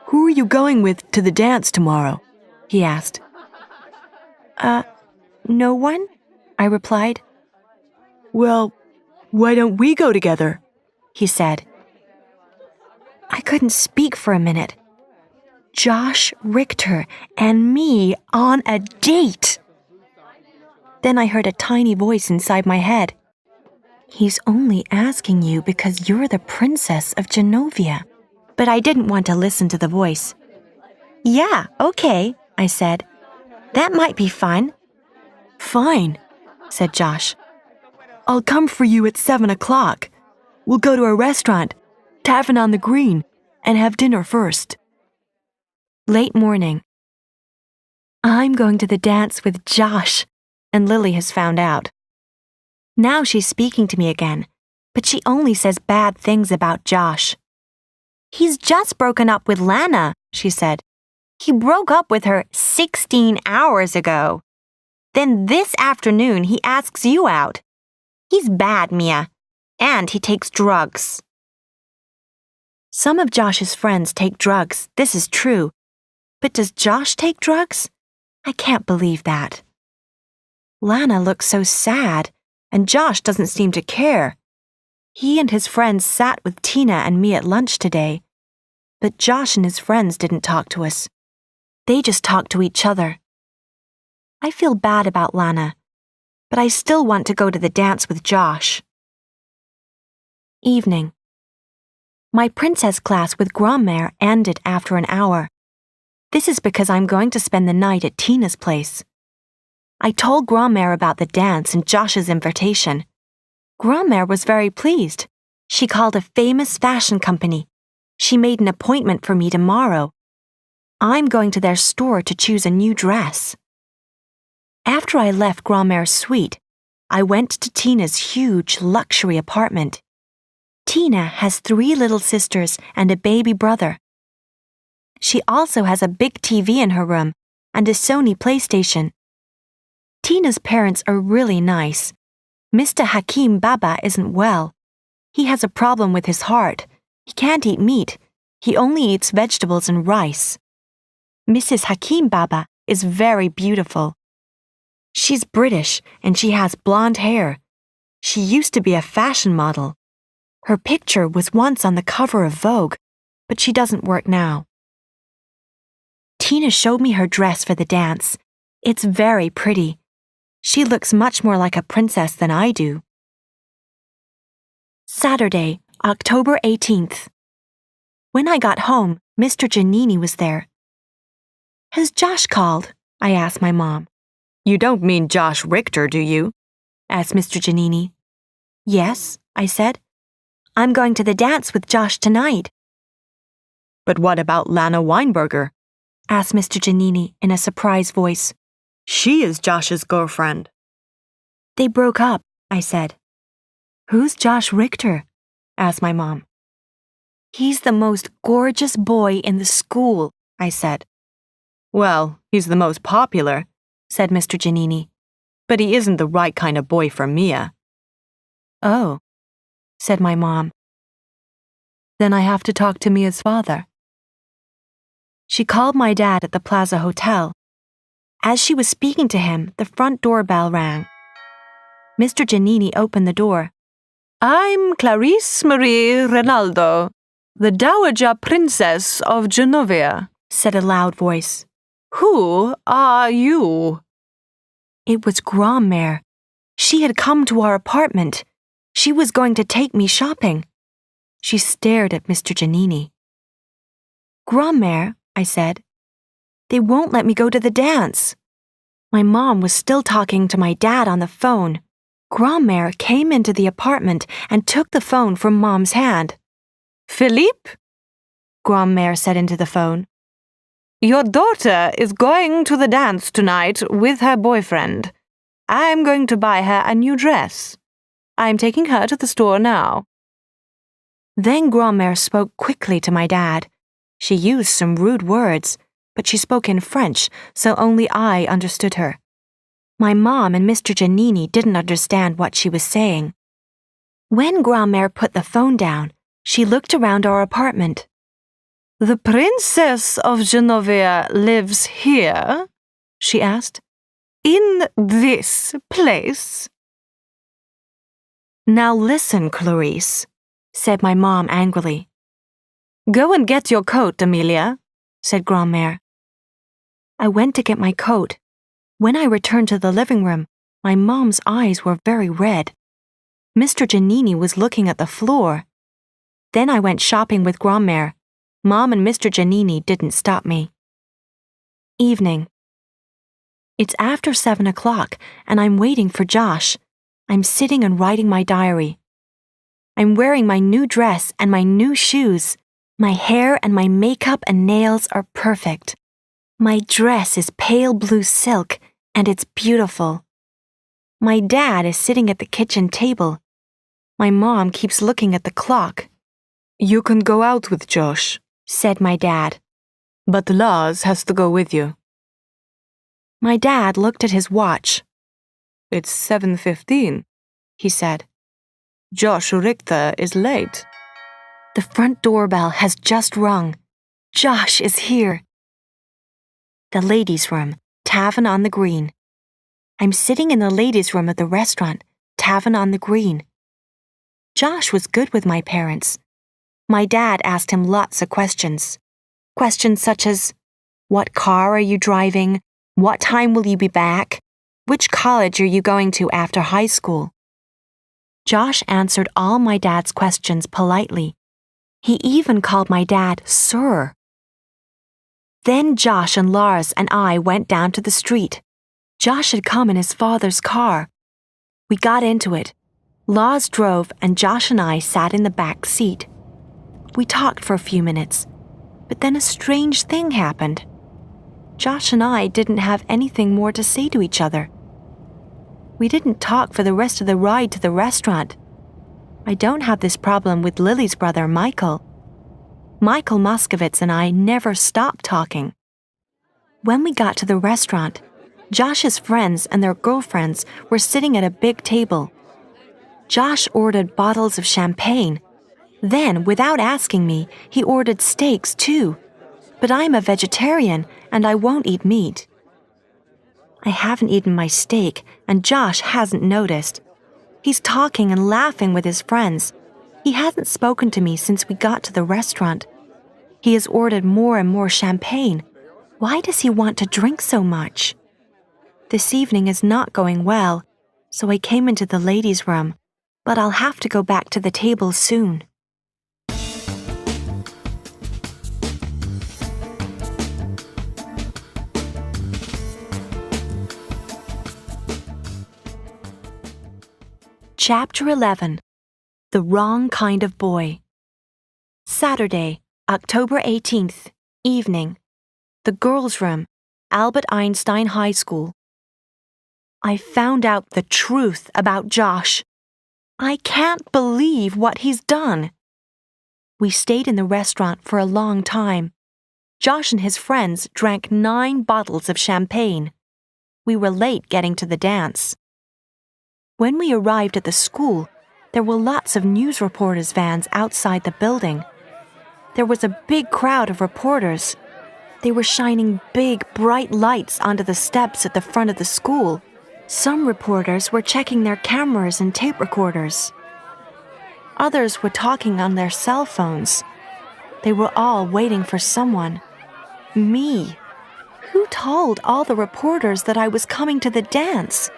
who are you going with to the dance tomorrow? He asked. No one? I replied. Well, why don't we go together? He said. I couldn't speak for a minute. Josh Richter and me on a date. Then I heard a tiny voice inside my head. He's only asking you because you're the princess of Genovia. But I didn't want to listen to the voice. Yeah, okay, I said. That might be fun. Fine, said Josh. I'll come for you at 7 o'clock. We'll go to a restaurant, Tavern on the Green, and have dinner first. Late morning. I'm going to the dance with Josh, and Lily has found out. Now she's speaking to me again, but she only says bad things about Josh. He's just broken up with Lana, she said. He broke up with her 16 hours ago. Then this afternoon he asks you out. He's bad, Mia, and he takes drugs. Some of Josh's friends take drugs, this is true. But does Josh take drugs? I can't believe that. Lana looks so sad, and Josh doesn't seem to care. He and his friends sat with Tina and me at lunch today, but Josh and his friends didn't talk to us. They just talked to each other. I feel bad about Lana, but I still want to go to the dance with Josh. Evening. My princess class with Grandmère ended after an hour. This is because I'm going to spend the night at Tina's place. I told Grandmère about the dance and Josh's invitation. Grandmère was very pleased. She called a famous fashion company. She made an appointment for me tomorrow. I'm going to their store to choose a new dress. After I left Grandmère's suite, I went to Tina's huge luxury apartment. Tina has 3 little sisters and a baby brother. She also has a big TV in her room and a Sony PlayStation. Tina's parents are really nice. Mr. Hakim Baba isn't well. He has a problem with his heart. He can't eat meat. He only eats vegetables and rice. Mrs. Hakim Baba is very beautiful. She's British and she has blonde hair. She used to be a fashion model. Her picture was once on the cover of Vogue, but she doesn't work now. Tina showed me her dress for the dance. It's very pretty. She looks much more like a princess than I do. Saturday, October 18th. When I got home, Mr. Giannini was there. Has Josh called? I asked my mom. You don't mean Josh Richter, do you? Asked Mr. Giannini. Yes, I said. I'm going to the dance with Josh tonight. But what about Lana Weinberger? Asked Mr. Giannini in a surprised voice. She is Josh's girlfriend. They broke up, I said. Who's Josh Richter? Asked my mom. He's the most gorgeous boy in the school, I said. Well, he's the most popular, said Mr. Giannini. but he isn't the right kind of boy for Mia. Oh, said my mom. Then I have to talk to Mia's father. She called my dad at the Plaza Hotel. As she was speaking to him, the front doorbell rang. Mr. Giannini opened the door. I'm Clarice Marie Ronaldo, the Dowager Princess of Genovia, said a loud voice. Who are you? It was Grandmère. She had come to our apartment. She was going to take me shopping. She stared at Mr. Giannini. Grandmère, I said. They won't let me go to the dance. My mom was still talking to my dad on the phone. Grandmère came into the apartment and took the phone from Mom's hand. Philippe? Grandmère said into the phone. Your daughter is going to the dance tonight with her boyfriend. I'm going to buy her a new dress. I'm taking her to the store now. Then Grandmère spoke quickly to my dad. She used some rude words, but she spoke in French, so only I understood her. My mom and Mr. Giannini didn't understand what she was saying. When Grandmère put the phone down, she looked around our apartment. The Princess of Genovia lives here? She asked. In this place? Now listen, Clarice, said my mom angrily. Go and get your coat, Amelia, said Grandmère. I went to get my coat. When I returned to the living room, My mom's eyes were very red. Mr. Giannini was looking at the floor. Then I went shopping with Grandmère. Mom and Mr. Giannini didn't stop me. Evening. It's after 7 o'clock, and I'm waiting for Josh. I'm sitting and writing my diary. I'm wearing my new dress and my new shoes. My hair and my makeup and nails are perfect. My dress is pale blue silk, and it's beautiful. My dad is sitting at the kitchen table. My mom keeps looking at the clock. You can go out with Josh, said my dad. but Lars has to go with you. My dad looked at his watch. It's 7:15, he said. Josh Richter is late. The front doorbell has just rung. Josh is here. The ladies' room, Tavern on the Green. I'm sitting in the ladies' room of the restaurant, Tavern on the Green. Josh was good with my parents. My dad asked him lots of questions. Questions such as, what car are you driving? What time will you be back? Which college are you going to after high school? Josh answered all my dad's questions politely. He even called my dad Sir. Then Josh and Lars and I went down to the street. Josh had come in his father's car. We got into it. Lars drove and Josh and I sat in the back seat. We talked for a few minutes, but then a strange thing happened. Josh and I didn't have anything more to say to each other. We didn't talk for the rest of the ride to the restaurant. I don't have this problem with Lily's brother, Michael. Michael Moskovitz and I never stopped talking. When we got to the restaurant, Josh's friends and their girlfriends were sitting at a big table. Josh ordered bottles of champagne. Then, without asking me, he ordered steaks too. But I'm a vegetarian and I won't eat meat. I haven't eaten my steak and Josh hasn't noticed. He's talking and laughing with his friends. He hasn't spoken to me since we got to the restaurant. He has ordered more and more champagne. Why does he want to drink so much? This evening is not going well, so I came into the ladies' room, but I'll have to go back to the table soon. Chapter 11. The Wrong Kind of Boy. Saturday, October 18th, evening. The girls' room, Albert Einstein High School. I found out the truth about Josh. I can't believe what he's done. We stayed in the restaurant for a long time. Josh and his friends drank 9 bottles of champagne. We were late getting to the dance. When we arrived at the school, there were lots of news reporters' vans outside the building. There was a big crowd of reporters. They were shining big, bright lights onto the steps at the front of the school. Some reporters were checking their cameras and tape recorders. Others were talking on their cell phones. They were all waiting for someone. Me. Who told all the reporters that I was coming to the dance?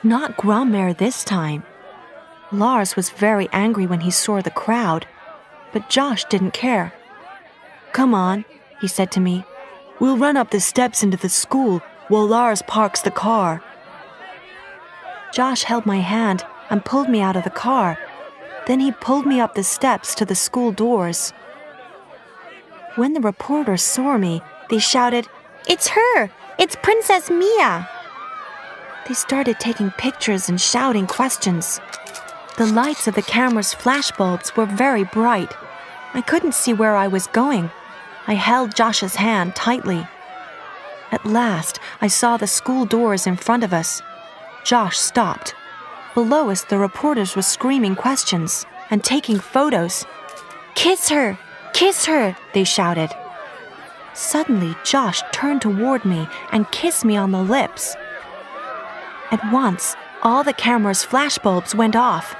Not Grandmère this time. Lars was very angry when he saw the crowd, but Josh didn't care. Come on, he said to me. We'll run up the steps into the school while Lars parks the car. Josh held my hand and pulled me out of the car. Then he pulled me up the steps to the school doors. When the reporters saw me, they shouted, "It's her! It's Princess Mia!" They started taking pictures and shouting questions. The lights of the camera's flashbulbs were very bright. I couldn't see where I was going. I held Josh's hand tightly. At last, I saw the school doors in front of us. Josh stopped. Below us, the reporters were screaming questions and taking photos. "Kiss her! Kiss her!" they shouted. Suddenly, Josh turned toward me and kissed me on the lips. At once, all the camera's flashbulbs went off.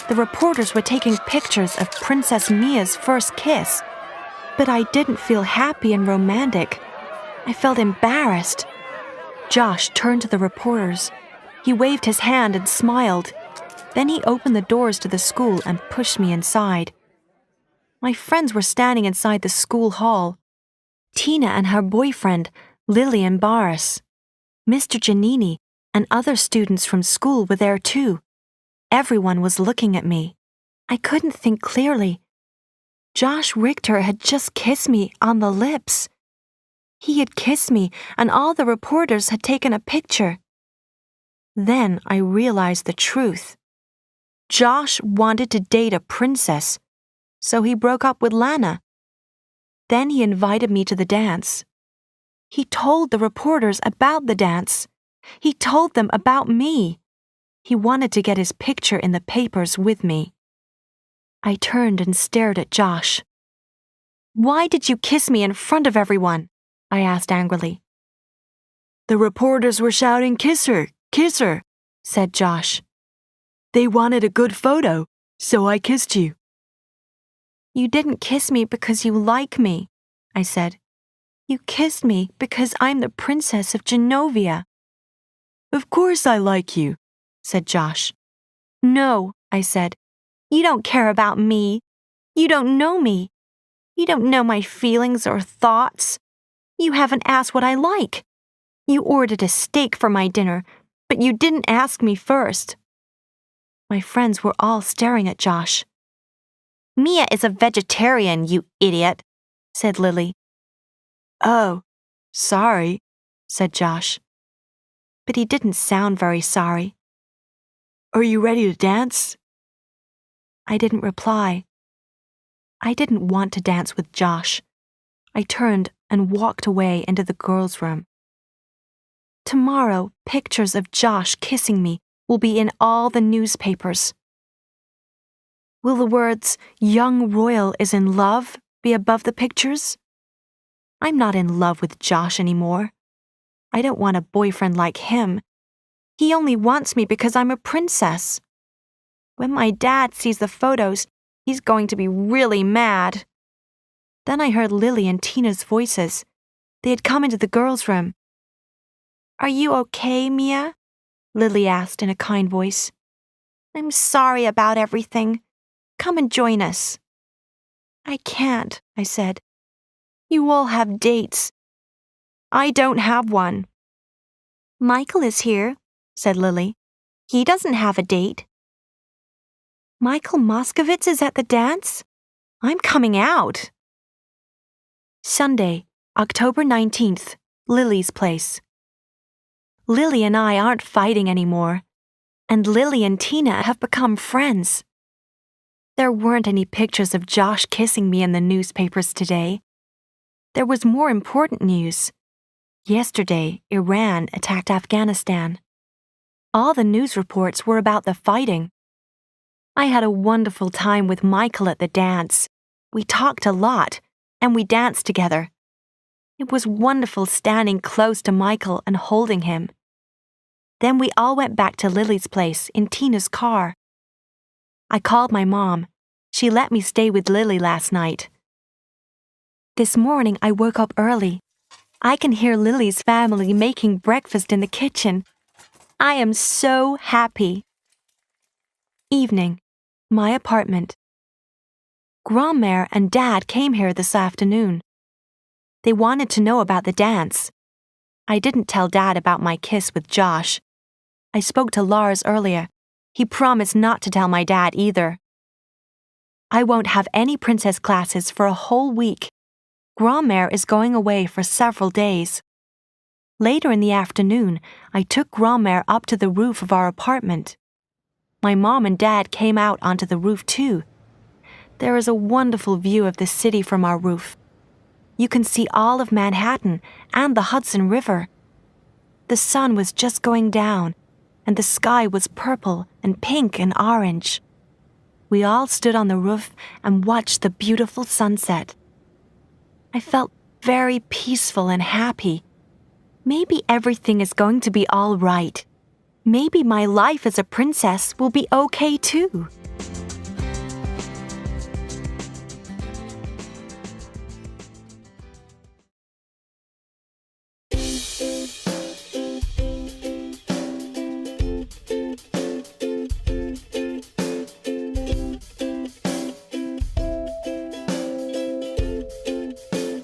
The reporters were taking pictures of Princess Mia's first kiss. But I didn't feel happy and romantic. I felt embarrassed. Josh turned to the reporters. He waved his hand and smiled. Then he opened the doors to the school and pushed me inside. My friends were standing inside the school hall. Tina and her boyfriend, Lily and Boris. Mr. Giannini and other students from school were there too. Everyone was looking at me. I couldn't think clearly. Josh Richter had just kissed me on the lips. He had kissed me, and all the reporters had taken a picture. Then I realized the truth. Josh wanted to date a princess, so he broke up with Lana. Then he invited me to the dance. He told the reporters about the dance. He told them about me. He wanted to get his picture in the papers with me. I turned and stared at Josh. "Why did you kiss me in front of everyone?" I asked angrily. "The reporters were shouting, 'Kiss her, kiss her,'" said Josh. "They wanted a good photo, so I kissed you." "You didn't kiss me because you like me," I said. "You kissed me because I'm the Princess of Genovia." "Of course I like you," said Josh. "No," I said. "You don't care about me. You don't know me. You don't know my feelings or thoughts. You haven't asked what I like. You ordered a steak for my dinner, but you didn't ask me first." My friends were all staring at Josh. "Mia is a vegetarian, you idiot," said Lily. "Oh, sorry," said Josh. But he didn't sound very sorry. "Are you ready to dance?" I didn't reply. I didn't want to dance with Josh. I turned and walked away into the girls' room. Tomorrow, pictures of Josh kissing me will be in all the newspapers. Will the words, "Young Royal is in love," be above the pictures? I'm not in love with Josh anymore. I don't want a boyfriend like him. He only wants me because I'm a princess. When my dad sees the photos, he's going to be really mad. Then I heard Lily and Tina's voices. They had come into the girls' room. "Are you okay, Mia?" Lily asked in a kind voice. "I'm sorry about everything. Come and join us." "I can't," I said. "You all have dates. I don't have one." "Michael is here," said Lily. "He doesn't have a date." "Michael Moscovitz is at the dance? I'm coming out." Sunday, October 19th, Lily's place. Lily and I aren't fighting anymore, and Lily and Tina have become friends. There weren't any pictures of Josh kissing me in the newspapers today. There was more important news. Yesterday, Iran attacked Afghanistan. All the news reports were about the fighting. I had a wonderful time with Michael at the dance. We talked a lot, and we danced together. It was wonderful standing close to Michael and holding him. Then we all went back to Lily's place in Tina's car. I called my mom. She let me stay with Lily last night. This morning I woke up early. I can hear Lily's family making breakfast in the kitchen. I am so happy. Evening, my apartment. Grandmère and Dad came here this afternoon. They wanted to know about the dance. I didn't tell Dad about my kiss with Josh. I spoke to Lars earlier. He promised not to tell my dad either. I won't have any princess classes for a whole week. Grandmère is going away for several days. Later in the afternoon, I took Grandmère up to the roof of our apartment. My mom and Dad came out onto the roof too. There is a wonderful view of the city from our roof. You can see all of Manhattan and the Hudson River. The sun was just going down, and the sky was purple and pink and orange. We all stood on the roof and watched the beautiful sunset. I felt very peaceful and happy. Maybe everything is going to be all right. Maybe my life as a princess will be okay too.